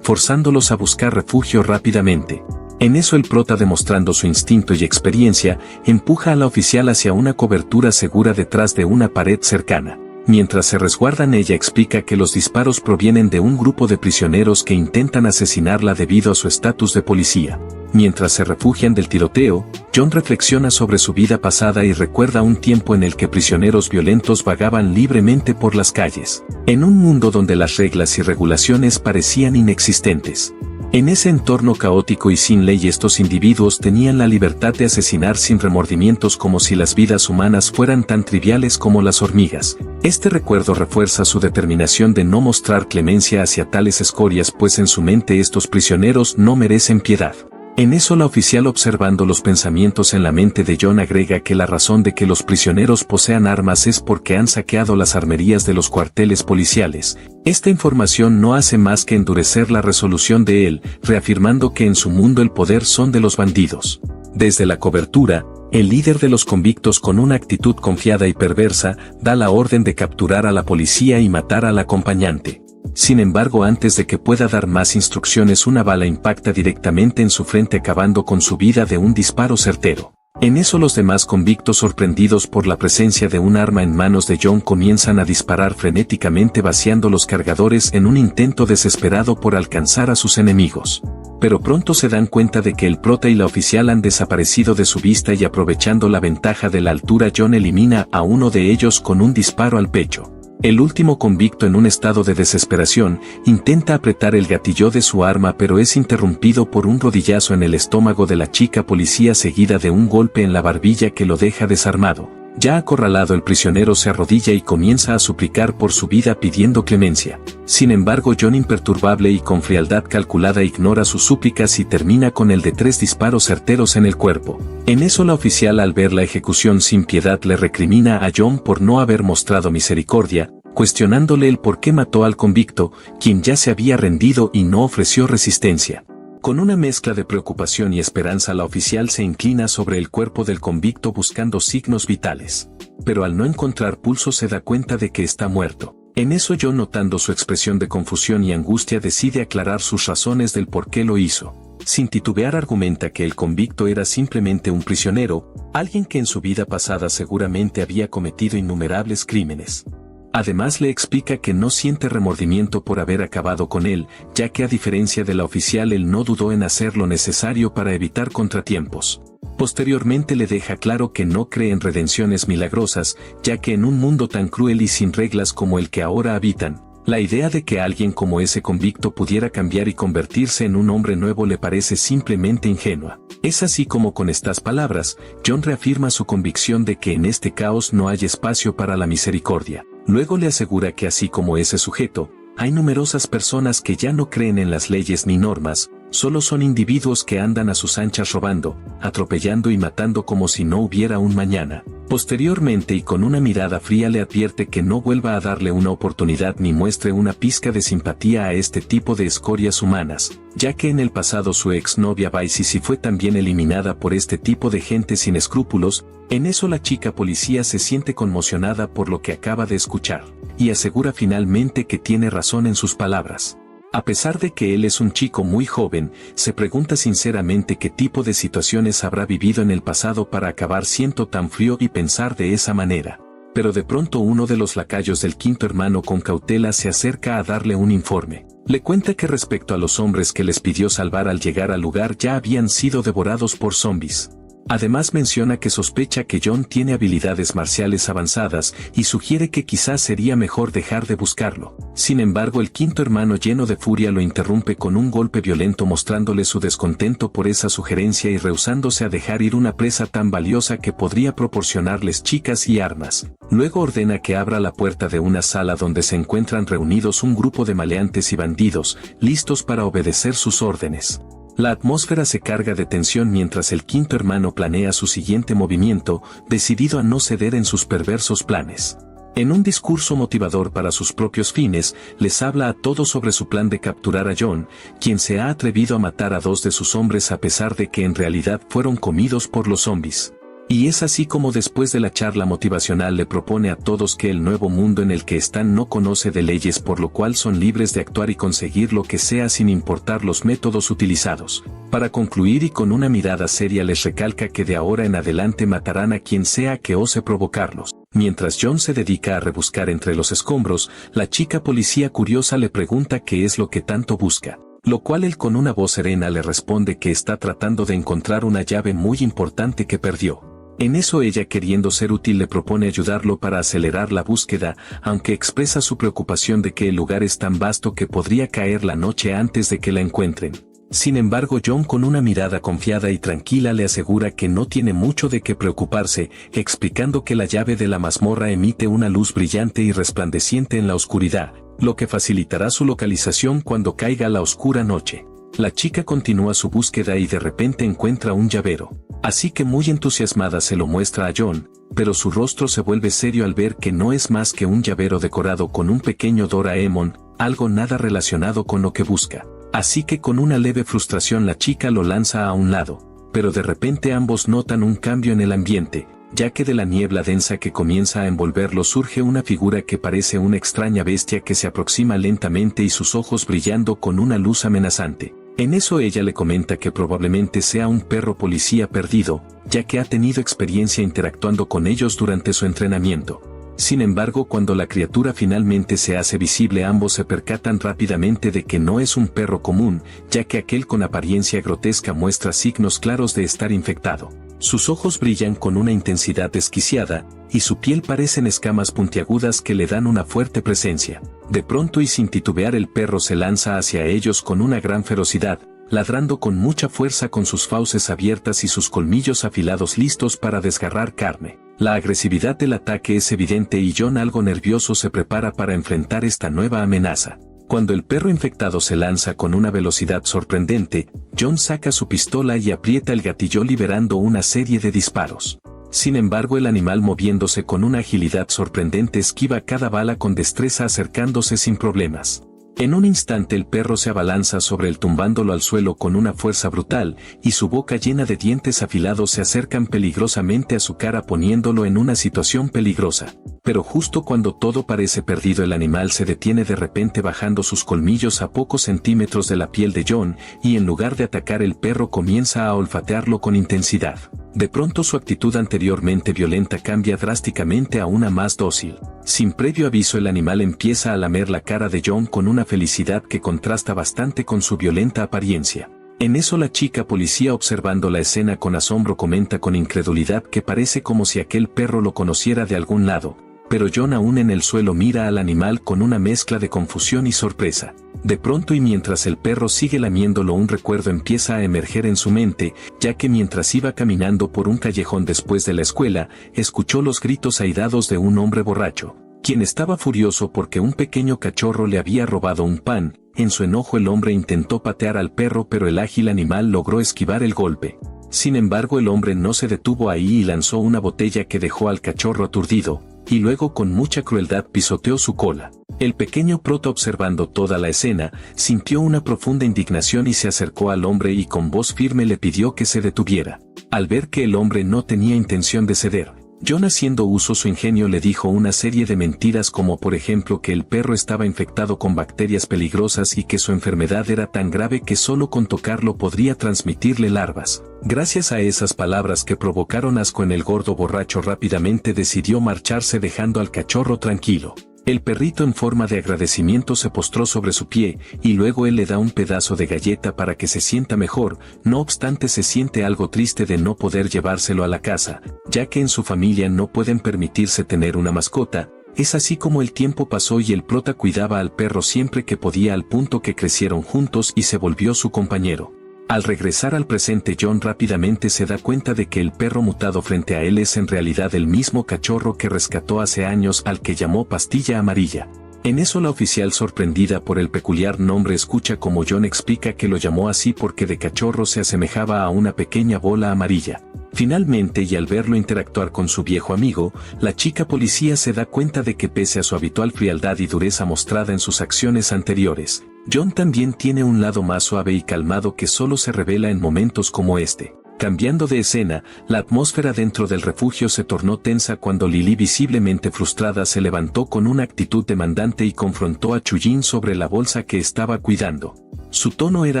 forzándolos a buscar refugio rápidamente. En eso el prota, demostrando su instinto y experiencia, empuja a la oficial hacia una cobertura segura detrás de una pared cercana. Mientras se resguardan ella explica que los disparos provienen de un grupo de prisioneros que intentan asesinarla debido a su estatus de policía. Mientras se refugian del tiroteo, John reflexiona sobre su vida pasada y recuerda un tiempo en el que prisioneros violentos vagaban libremente por las calles, en un mundo donde las reglas y regulaciones parecían inexistentes. En ese entorno caótico y sin ley estos individuos tenían la libertad de asesinar sin remordimientos como si las vidas humanas fueran tan triviales como las hormigas. Este recuerdo refuerza su determinación de no mostrar clemencia hacia tales escorias, pues en su mente estos prisioneros no merecen piedad. En eso la oficial, observando los pensamientos en la mente de John, agrega que la razón de que los prisioneros posean armas es porque han saqueado las armerías de los cuarteles policiales. Esta información no hace más que endurecer la resolución de él, reafirmando que en su mundo el poder son de los bandidos. Desde la cobertura, el líder de los convictos, con una actitud confiada y perversa, da la orden de capturar a la policía y matar al acompañante. Sin embargo, antes de que pueda dar más instrucciones, una bala impacta directamente en su frente, acabando con su vida de un disparo certero. En eso los demás convictos, sorprendidos por la presencia de un arma en manos de John, comienzan a disparar frenéticamente, vaciando los cargadores en un intento desesperado por alcanzar a sus enemigos. Pero pronto se dan cuenta de que el prota y la oficial han desaparecido de su vista y, aprovechando la ventaja de la altura, John elimina a uno de ellos con un disparo al pecho. El último convicto, en un estado de desesperación, intenta apretar el gatillo de su arma, pero es interrumpido por un rodillazo en el estómago de la chica policía, seguida de un golpe en la barbilla que lo deja desarmado. Ya acorralado, el prisionero se arrodilla y comienza a suplicar por su vida, pidiendo clemencia. Sin embargo, John, imperturbable y con frialdad calculada, ignora sus súplicas y termina con el de 3 disparos certeros en el cuerpo. En eso la oficial, al ver la ejecución sin piedad, le recrimina a John por no haber mostrado misericordia, cuestionándole el por qué mató al convicto, quien ya se había rendido y no ofreció resistencia. Con una mezcla de preocupación y esperanza, la oficial se inclina sobre el cuerpo del convicto buscando signos vitales. Pero al no encontrar pulso se da cuenta de que está muerto. En eso John, notando su expresión de confusión y angustia, decide aclarar sus razones del por qué lo hizo. Sin titubear argumenta que el convicto era simplemente un prisionero, alguien que en su vida pasada seguramente había cometido innumerables crímenes. Además le explica que no siente remordimiento por haber acabado con él, ya que a diferencia de la oficial él no dudó en hacer lo necesario para evitar contratiempos. Posteriormente le deja claro que no cree en redenciones milagrosas, ya que en un mundo tan cruel y sin reglas como el que ahora habitan, la idea de que alguien como ese convicto pudiera cambiar y convertirse en un hombre nuevo le parece simplemente ingenua. Es así como, con estas palabras, John reafirma su convicción de que en este caos no hay espacio para la misericordia. Luego le asegura que así como ese sujeto, hay numerosas personas que ya no creen en las leyes ni normas, solo son individuos que andan a sus anchas robando, atropellando y matando como si no hubiera un mañana. Posteriormente, y con una mirada fría, le advierte que no vuelva a darle una oportunidad ni muestre una pizca de simpatía a este tipo de escorias humanas, ya que en el pasado su exnovia Baisisi fue también eliminada por este tipo de gente sin escrúpulos. En eso la chica policía se siente conmocionada por lo que acaba de escuchar, y asegura finalmente que tiene razón en sus palabras. A pesar de que él es un chico muy joven, se pregunta sinceramente qué tipo de situaciones habrá vivido en el pasado para acabar siendo tan frío y pensar de esa manera. Pero de pronto uno de los lacayos del quinto hermano con cautela se acerca a darle un informe. Le cuenta que respecto a los hombres que les pidió salvar al llegar al lugar ya habían sido devorados por zombies. Además menciona que sospecha que John tiene habilidades marciales avanzadas y sugiere que quizás sería mejor dejar de buscarlo. Sin embargo, el quinto hermano, lleno de furia, lo interrumpe con un golpe violento, mostrándole su descontento por esa sugerencia y rehusándose a dejar ir una presa tan valiosa que podría proporcionarles chicas y armas. Luego ordena que abra la puerta de una sala donde se encuentran reunidos un grupo de maleantes y bandidos, listos para obedecer sus órdenes. La atmósfera se carga de tensión mientras el quinto hermano planea su siguiente movimiento, decidido a no ceder en sus perversos planes. En un discurso motivador para sus propios fines, les habla a todos sobre su plan de capturar a John, quien se ha atrevido a matar a 2 de sus hombres a pesar de que en realidad fueron comidos por los zombies. Y es así como después de la charla motivacional le propone a todos que el nuevo mundo en el que están no conoce de leyes, por lo cual son libres de actuar y conseguir lo que sea sin importar los métodos utilizados. Para concluir y con una mirada seria les recalca que de ahora en adelante matarán a quien sea que ose provocarlos. Mientras John se dedica a rebuscar entre los escombros, la chica policía curiosa le pregunta qué es lo que tanto busca, lo cual él con una voz serena le responde que está tratando de encontrar una llave muy importante que perdió. En eso ella, queriendo ser útil, le propone ayudarlo para acelerar la búsqueda, aunque expresa su preocupación de que el lugar es tan vasto que podría caer la noche antes de que la encuentren. Sin embargo, John con una mirada confiada y tranquila le asegura que no tiene mucho de qué preocuparse, explicando que la llave de la mazmorra emite una luz brillante y resplandeciente en la oscuridad, lo que facilitará su localización cuando caiga la oscura noche. La chica continúa su búsqueda y de repente encuentra un llavero. Así que muy entusiasmada se lo muestra a John, pero su rostro se vuelve serio al ver que no es más que un llavero decorado con un pequeño Doraemon, algo nada relacionado con lo que busca. Así que con una leve frustración la chica lo lanza a un lado, pero de repente ambos notan un cambio en el ambiente, ya que de la niebla densa que comienza a envolverlo surge una figura que parece una extraña bestia que se aproxima lentamente y sus ojos brillando con una luz amenazante. En eso ella le comenta que probablemente sea un perro policía perdido, ya que ha tenido experiencia interactuando con ellos durante su entrenamiento. Sin embargo, cuando la criatura finalmente se hace visible, ambos se percatan rápidamente de que no es un perro común, ya que aquel con apariencia grotesca muestra signos claros de estar infectado. Sus ojos brillan con una intensidad desquiciada, y su piel parecen escamas puntiagudas que le dan una fuerte presencia. De pronto y sin titubear el perro se lanza hacia ellos con una gran ferocidad, ladrando con mucha fuerza con sus fauces abiertas y sus colmillos afilados listos para desgarrar carne. La agresividad del ataque es evidente y John, algo nervioso, se prepara para enfrentar esta nueva amenaza. Cuando el perro infectado se lanza con una velocidad sorprendente, John saca su pistola y aprieta el gatillo liberando una serie de disparos. Sin embargo, el animal, moviéndose con una agilidad sorprendente, esquiva cada bala con destreza, acercándose sin problemas. En un instante el perro se abalanza sobre él, tumbándolo al suelo con una fuerza brutal, y su boca llena de dientes afilados se acercan peligrosamente a su cara, poniéndolo en una situación peligrosa. Pero justo cuando todo parece perdido, el animal se detiene de repente, bajando sus colmillos a pocos centímetros de la piel de John, y en lugar de atacar, el perro comienza a olfatearlo con intensidad. De pronto su actitud anteriormente violenta cambia drásticamente a una más dócil. Sin previo aviso, el animal empieza a lamer la cara de John con una felicidad que contrasta bastante con su violenta apariencia. En eso la chica policía, observando la escena con asombro, comenta con incredulidad que parece como si aquel perro lo conociera de algún lado, pero John, aún en el suelo, mira al animal con una mezcla de confusión y sorpresa. De pronto, y mientras el perro sigue lamiéndolo, un recuerdo empieza a emerger en su mente, ya que mientras iba caminando por un callejón después de la escuela, escuchó los gritos airados de un hombre borracho, quien estaba furioso porque un pequeño cachorro le había robado un pan. En su enojo el hombre intentó patear al perro, pero el ágil animal logró esquivar el golpe. Sin embargo, el hombre no se detuvo ahí y lanzó una botella que dejó al cachorro aturdido, y luego con mucha crueldad pisoteó su cola. El pequeño prota, observando toda la escena, sintió una profunda indignación y se acercó al hombre y con voz firme le pidió que se detuviera. Al ver que el hombre no tenía intención de ceder, John, haciendo uso su ingenio, le dijo una serie de mentiras, como por ejemplo que el perro estaba infectado con bacterias peligrosas y que su enfermedad era tan grave que solo con tocarlo podría transmitirle larvas. Gracias a esas palabras que provocaron asco en el gordo borracho, rápidamente decidió marcharse, dejando al cachorro tranquilo. El perrito, en forma de agradecimiento, se postró sobre su pie, y luego él le da un pedazo de galleta para que se sienta mejor. No obstante, se siente algo triste de no poder llevárselo a la casa, ya que en su familia no pueden permitirse tener una mascota. Es así como el tiempo pasó y el prota cuidaba al perro siempre que podía, al punto que crecieron juntos y se volvió su compañero. Al regresar al presente, John rápidamente se da cuenta de que el perro mutado frente a él es en realidad el mismo cachorro que rescató hace años, al que llamó Pastilla Amarilla. En eso la oficial, sorprendida por el peculiar nombre, escucha como John explica que lo llamó así porque de cachorro se asemejaba a una pequeña bola amarilla. Finalmente, y al verlo interactuar con su viejo amigo, la chica policía se da cuenta de que pese a su habitual frialdad y dureza mostrada en sus acciones anteriores, John también tiene un lado más suave y calmado que solo se revela en momentos como este. Cambiando de escena, la atmósfera dentro del refugio se tornó tensa cuando Lily, visiblemente frustrada, se levantó con una actitud demandante y confrontó a Chujin sobre la bolsa que estaba cuidando. Su tono era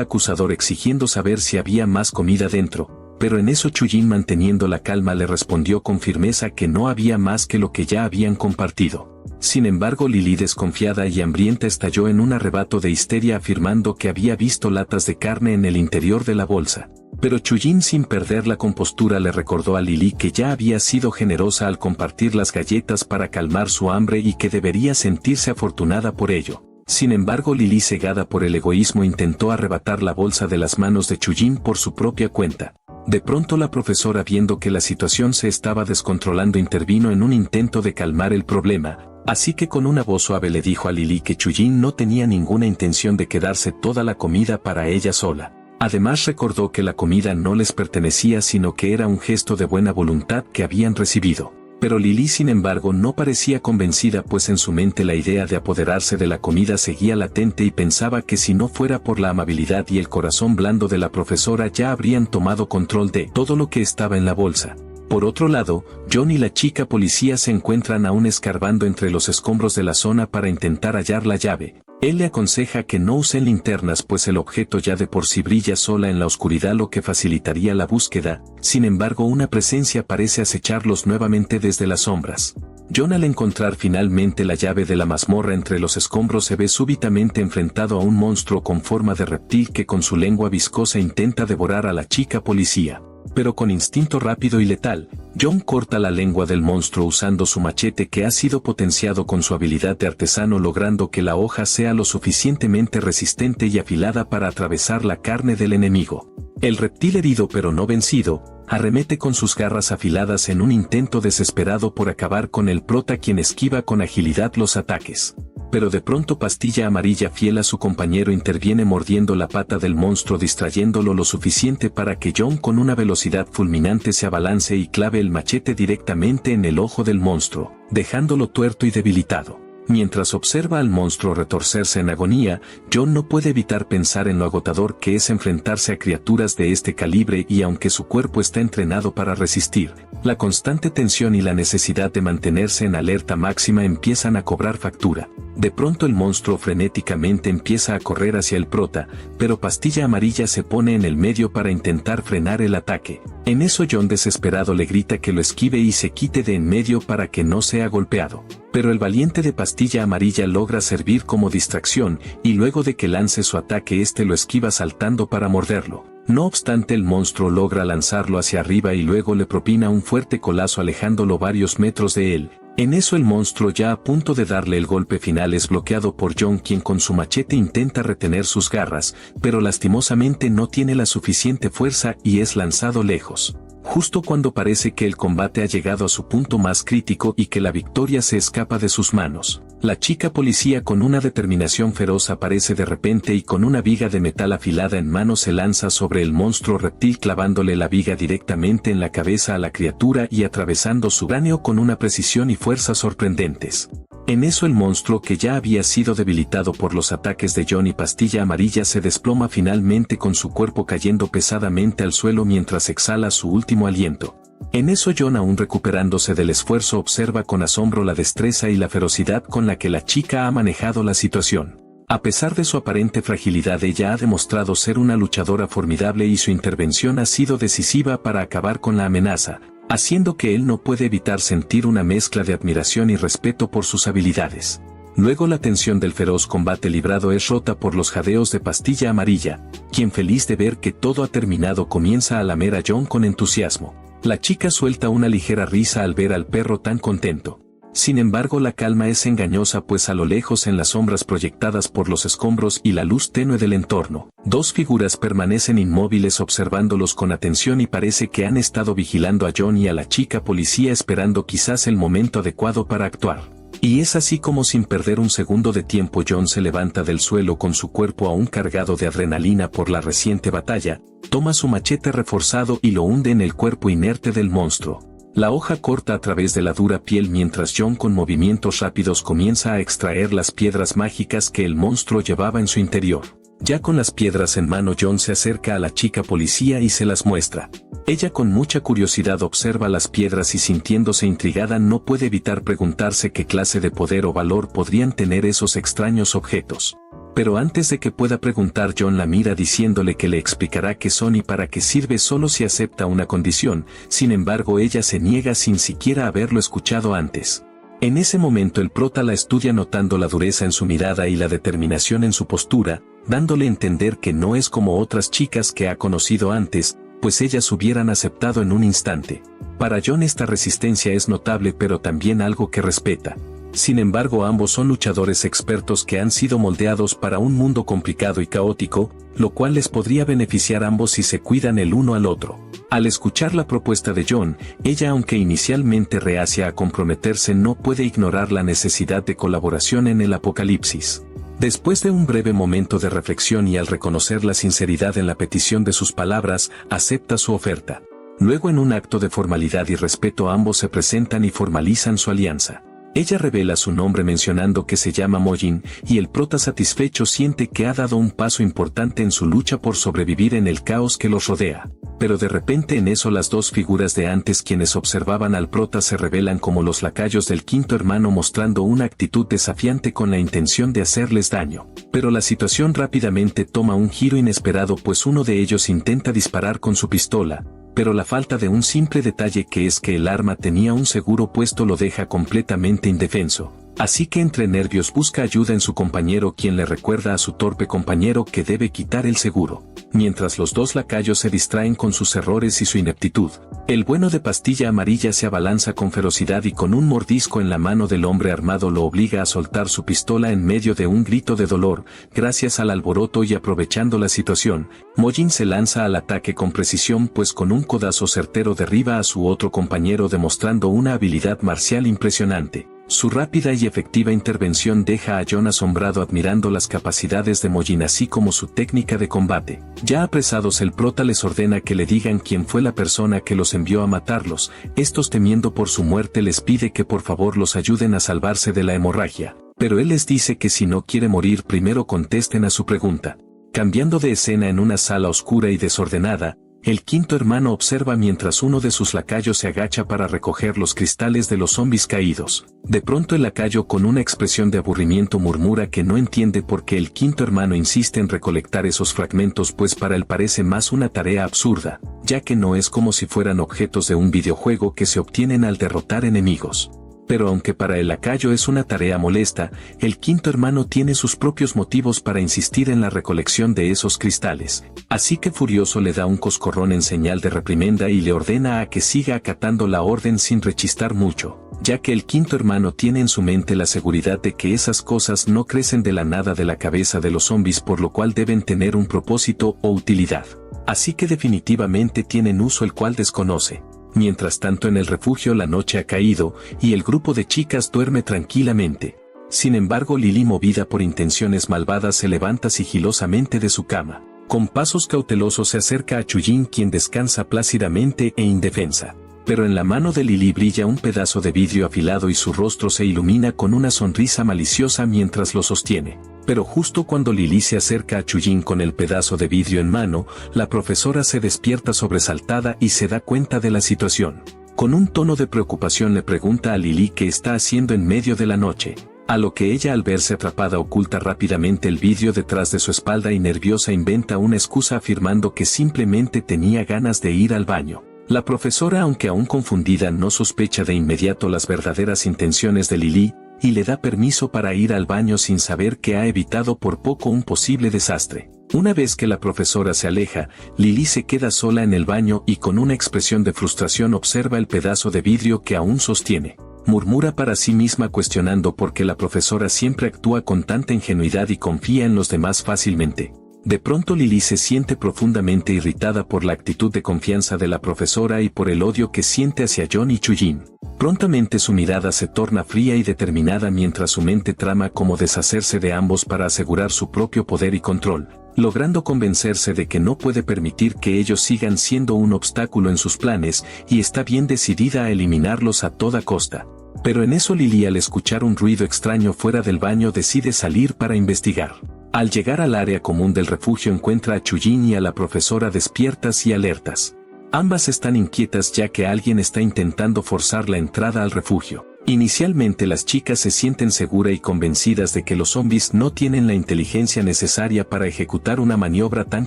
acusador, exigiendo saber si había más comida dentro, pero en eso Chujin, manteniendo la calma, le respondió con firmeza que no había más que lo que ya habían compartido. Sin embargo, Lily, desconfiada y hambrienta, estalló en un arrebato de histeria afirmando que había visto latas de carne en el interior de la bolsa. Pero Chujin, sin perder la compostura, le recordó a Lily que ya había sido generosa al compartir las galletas para calmar su hambre y que debería sentirse afortunada por ello. Sin embargo, Lily, cegada por el egoísmo, intentó arrebatar la bolsa de las manos de Chujin por su propia cuenta. De pronto la profesora, viendo que la situación se estaba descontrolando, intervino en un intento de calmar el problema, así que con una voz suave le dijo a Lily que Chujin no tenía ninguna intención de quedarse toda la comida para ella sola. Además, recordó que la comida no les pertenecía, sino que era un gesto de buena voluntad que habían recibido. Pero Lily, sin embargo, no parecía convencida, pues en su mente la idea de apoderarse de la comida seguía latente y pensaba que si no fuera por la amabilidad y el corazón blando de la profesora, ya habrían tomado control de todo lo que estaba en la bolsa. Por otro lado, John y la chica policía se encuentran aún escarbando entre los escombros de la zona para intentar hallar la llave. Él le aconseja que no usen linternas, pues el objeto ya de por sí brilla sola en la oscuridad, lo que facilitaría la búsqueda. Sin embargo, una presencia parece acecharlos nuevamente desde las sombras. John, al encontrar finalmente la llave de la mazmorra entre los escombros, se ve súbitamente enfrentado a un monstruo con forma de reptil que con su lengua viscosa intenta devorar a la chica policía. Pero con instinto rápido y letal, John corta la lengua del monstruo usando su machete, que ha sido potenciado con su habilidad de artesano, logrando que la hoja sea lo suficientemente resistente y afilada para atravesar la carne del enemigo. El reptil, herido pero no vencido, arremete con sus garras afiladas en un intento desesperado por acabar con el prota, quien esquiva con agilidad los ataques. Pero de pronto Pastilla Amarilla, fiel a su compañero, interviene mordiendo la pata del monstruo, distrayéndolo lo suficiente para que John, con una velocidad fulminante, se abalance y clave el machete directamente en el ojo del monstruo, dejándolo tuerto y debilitado. Mientras observa al monstruo retorcerse en agonía, John no puede evitar pensar en lo agotador que es enfrentarse a criaturas de este calibre, y aunque su cuerpo está entrenado para resistir, la constante tensión y la necesidad de mantenerse en alerta máxima empiezan a cobrar factura. De pronto el monstruo frenéticamente empieza a correr hacia el prota, pero Pastilla Amarilla se pone en el medio para intentar frenar el ataque. En eso John, desesperado, le grita que lo esquive y se quite de en medio para que no sea golpeado. Pero el valiente de Pastilla Amarilla logra servir como distracción, y luego de que lance su ataque, este lo esquiva saltando para morderlo. No obstante, el monstruo logra lanzarlo hacia arriba y luego le propina un fuerte colazo, alejándolo varios metros de él. En eso el monstruo, ya a punto de darle el golpe final, es bloqueado por John, quien con su machete intenta retener sus garras, pero lastimosamente no tiene la suficiente fuerza y es lanzado lejos. Justo cuando parece que el combate ha llegado a su punto más crítico y que la victoria se escapa de sus manos, la chica policía, con una determinación feroz, aparece de repente y con una viga de metal afilada en mano se lanza sobre el monstruo reptil, clavándole la viga directamente en la cabeza a la criatura y atravesando su cráneo con una precisión y fuerza sorprendentes. En eso el monstruo, que ya había sido debilitado por los ataques de John y Pastilla Amarilla, se desploma finalmente, con su cuerpo cayendo pesadamente al suelo mientras exhala su último aliento. En eso John, aún recuperándose del esfuerzo, observa con asombro la destreza y la ferocidad con la que la chica ha manejado la situación. A pesar de su aparente fragilidad, ella ha demostrado ser una luchadora formidable y su intervención ha sido decisiva para acabar con la amenaza, haciendo que él no puede evitar sentir una mezcla de admiración y respeto por sus habilidades. Luego la tensión del feroz combate librado es rota por los jadeos de Pastilla Amarilla, quien, feliz de ver que todo ha terminado, comienza a lamer a John con entusiasmo. La chica suelta una ligera risa al ver al perro tan contento. Sin embargo, la calma es engañosa, pues a lo lejos, en las sombras proyectadas por los escombros y la luz tenue del entorno, dos figuras permanecen inmóviles observándolos con atención, y parece que han estado vigilando a John y a la chica policía, esperando quizás el momento adecuado para actuar. Y es así como sin perder un segundo de tiempo John se levanta del suelo con su cuerpo aún cargado de adrenalina por la reciente batalla, toma su machete reforzado y lo hunde en el cuerpo inerte del monstruo. La hoja corta a través de la dura piel mientras John con movimientos rápidos comienza a extraer las piedras mágicas que el monstruo llevaba en su interior. Ya con las piedras en mano John se acerca a la chica policía y se las muestra. Ella con mucha curiosidad observa las piedras y sintiéndose intrigada no puede evitar preguntarse qué clase de poder o valor podrían tener esos extraños objetos. Pero antes de que pueda preguntar John la mira diciéndole que le explicará qué son y para qué sirve solo si acepta una condición, sin embargo ella se niega sin siquiera haberlo escuchado antes. En ese momento el prota la estudia notando la dureza en su mirada y la determinación en su postura, dándole a entender que no es como otras chicas que ha conocido antes, pues ellas hubieran aceptado en un instante. Para John esta resistencia es notable pero también algo que respeta. Sin embargo ambos son luchadores expertos que han sido moldeados para un mundo complicado y caótico, lo cual les podría beneficiar a ambos si se cuidan el uno al otro. Al escuchar la propuesta de John, ella aunque inicialmente reacia a comprometerse no puede ignorar la necesidad de colaboración en el apocalipsis. Después de un breve momento de reflexión y al reconocer la sinceridad en la petición de sus palabras, acepta su oferta. Luego en un acto de formalidad y respeto ambos se presentan y formalizan su alianza. Ella revela su nombre mencionando que se llama Mojin, y el prota satisfecho siente que ha dado un paso importante en su lucha por sobrevivir en el caos que los rodea. Pero de repente en eso las dos figuras de antes quienes observaban al prota se revelan como los lacayos del quinto hermano mostrando una actitud desafiante con la intención de hacerles daño. Pero la situación rápidamente toma un giro inesperado pues uno de ellos intenta disparar con su pistola, pero la falta de un simple detalle que es que el arma tenía un seguro puesto lo deja completamente indefenso. Así que entre nervios busca ayuda en su compañero quien le recuerda a su torpe compañero que debe quitar el seguro. Mientras los dos lacayos se distraen con sus errores y su ineptitud, el bueno de pastilla amarilla se abalanza con ferocidad y con un mordisco en la mano del hombre armado lo obliga a soltar su pistola en medio de un grito de dolor. Gracias al alboroto y aprovechando la situación, Mojin se lanza al ataque con precisión pues con un codazo certero derriba a su otro compañero demostrando una habilidad marcial impresionante. Su rápida y efectiva intervención deja a John asombrado admirando las capacidades de Mojin así como su técnica de combate. Ya apresados el prota les ordena que le digan quién fue la persona que los envió a matarlos, estos temiendo por su muerte les pide que por favor los ayuden a salvarse de la hemorragia, pero él les dice que si no quiere morir primero contesten a su pregunta. Cambiando de escena en una sala oscura y desordenada, el quinto hermano observa mientras uno de sus lacayos se agacha para recoger los cristales de los zombies caídos. De pronto el lacayo con una expresión de aburrimiento murmura que no entiende por qué el quinto hermano insiste en recolectar esos fragmentos pues para él parece más una tarea absurda, ya que no es como si fueran objetos de un videojuego que se obtienen al derrotar enemigos. Pero aunque para el lacayo es una tarea molesta, el quinto hermano tiene sus propios motivos para insistir en la recolección de esos cristales. Así que furioso le da un coscorrón en señal de reprimenda y le ordena a que siga acatando la orden sin rechistar mucho, ya que el quinto hermano tiene en su mente la seguridad de que esas cosas no crecen de la nada de la cabeza de los zombies por lo cual deben tener un propósito o utilidad. Así que definitivamente tienen uso el cual desconoce. Mientras tanto en el refugio la noche ha caído, y el grupo de chicas duerme tranquilamente. Sin embargo Lily movida por intenciones malvadas se levanta sigilosamente de su cama. Con pasos cautelosos se acerca a Chujin quien descansa plácidamente e indefensa. Pero en la mano de Lily brilla un pedazo de vidrio afilado y su rostro se ilumina con una sonrisa maliciosa mientras lo sostiene. Pero justo cuando Lily se acerca a Chujin con el pedazo de vidrio en mano, la profesora se despierta sobresaltada y se da cuenta de la situación. Con un tono de preocupación le pregunta a Lily qué está haciendo en medio de la noche, a lo que ella al verse atrapada oculta rápidamente el vidrio detrás de su espalda y nerviosa inventa una excusa afirmando que simplemente tenía ganas de ir al baño. La profesora aunque aún confundida no sospecha de inmediato las verdaderas intenciones de Lily, y le da permiso para ir al baño sin saber que ha evitado por poco un posible desastre. Una vez que la profesora se aleja, Lily se queda sola en el baño y con una expresión de frustración observa el pedazo de vidrio que aún sostiene. Murmura para sí misma cuestionando por qué la profesora siempre actúa con tanta ingenuidad y confía en los demás fácilmente. De pronto Lily se siente profundamente irritada por la actitud de confianza de la profesora y por el odio que siente hacia John y Chujin. Prontamente su mirada se torna fría y determinada mientras su mente trama cómo deshacerse de ambos para asegurar su propio poder y control, logrando convencerse de que no puede permitir que ellos sigan siendo un obstáculo en sus planes y está bien decidida a eliminarlos a toda costa. Pero en eso Lily, al escuchar un ruido extraño fuera del baño, decide salir para investigar. Al llegar al área común del refugio encuentra a Chujin y a la profesora despiertas y alertas. Ambas están inquietas ya que alguien está intentando forzar la entrada al refugio. Inicialmente las chicas se sienten seguras y convencidas de que los zombies no tienen la inteligencia necesaria para ejecutar una maniobra tan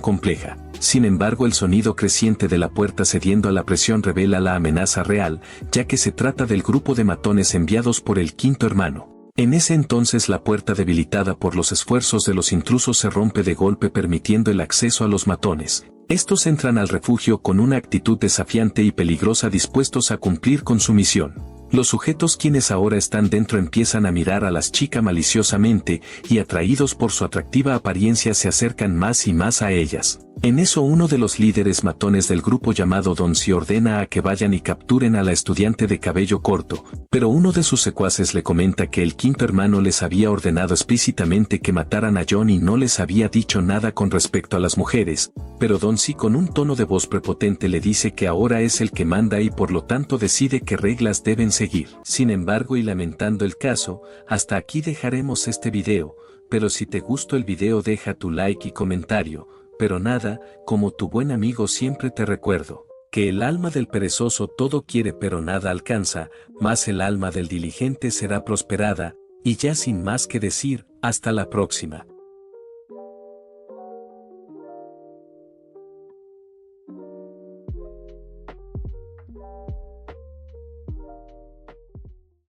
compleja. Sin embargo, el sonido creciente de la puerta cediendo a la presión revela la amenaza real, ya que se trata del grupo de matones enviados por el quinto hermano. En ese entonces la puerta, debilitada por los esfuerzos de los intrusos, se rompe de golpe permitiendo el acceso a los matones. Estos entran al refugio con una actitud desafiante y peligrosa, dispuestos a cumplir con su misión. Los sujetos quienes ahora están dentro empiezan a mirar a las chicas maliciosamente y, atraídos por su atractiva apariencia, se acercan más y más a ellas. En eso uno de los líderes matones del grupo llamado Donsi ordena a que vayan y capturen a la estudiante de cabello corto, pero uno de sus secuaces le comenta que el quinto hermano les había ordenado explícitamente que mataran a John y no les había dicho nada con respecto a las mujeres, pero Donsi con un tono de voz prepotente le dice que ahora es el que manda y por lo tanto decide qué reglas deben seguir. Sin embargo, y lamentando el caso, hasta aquí dejaremos este video, pero si te gustó el video deja tu like y comentario. Pero nada, como tu buen amigo siempre te recuerdo, que el alma del perezoso todo quiere pero nada alcanza, mas el alma del diligente será prosperada, y ya sin más que decir, hasta la próxima.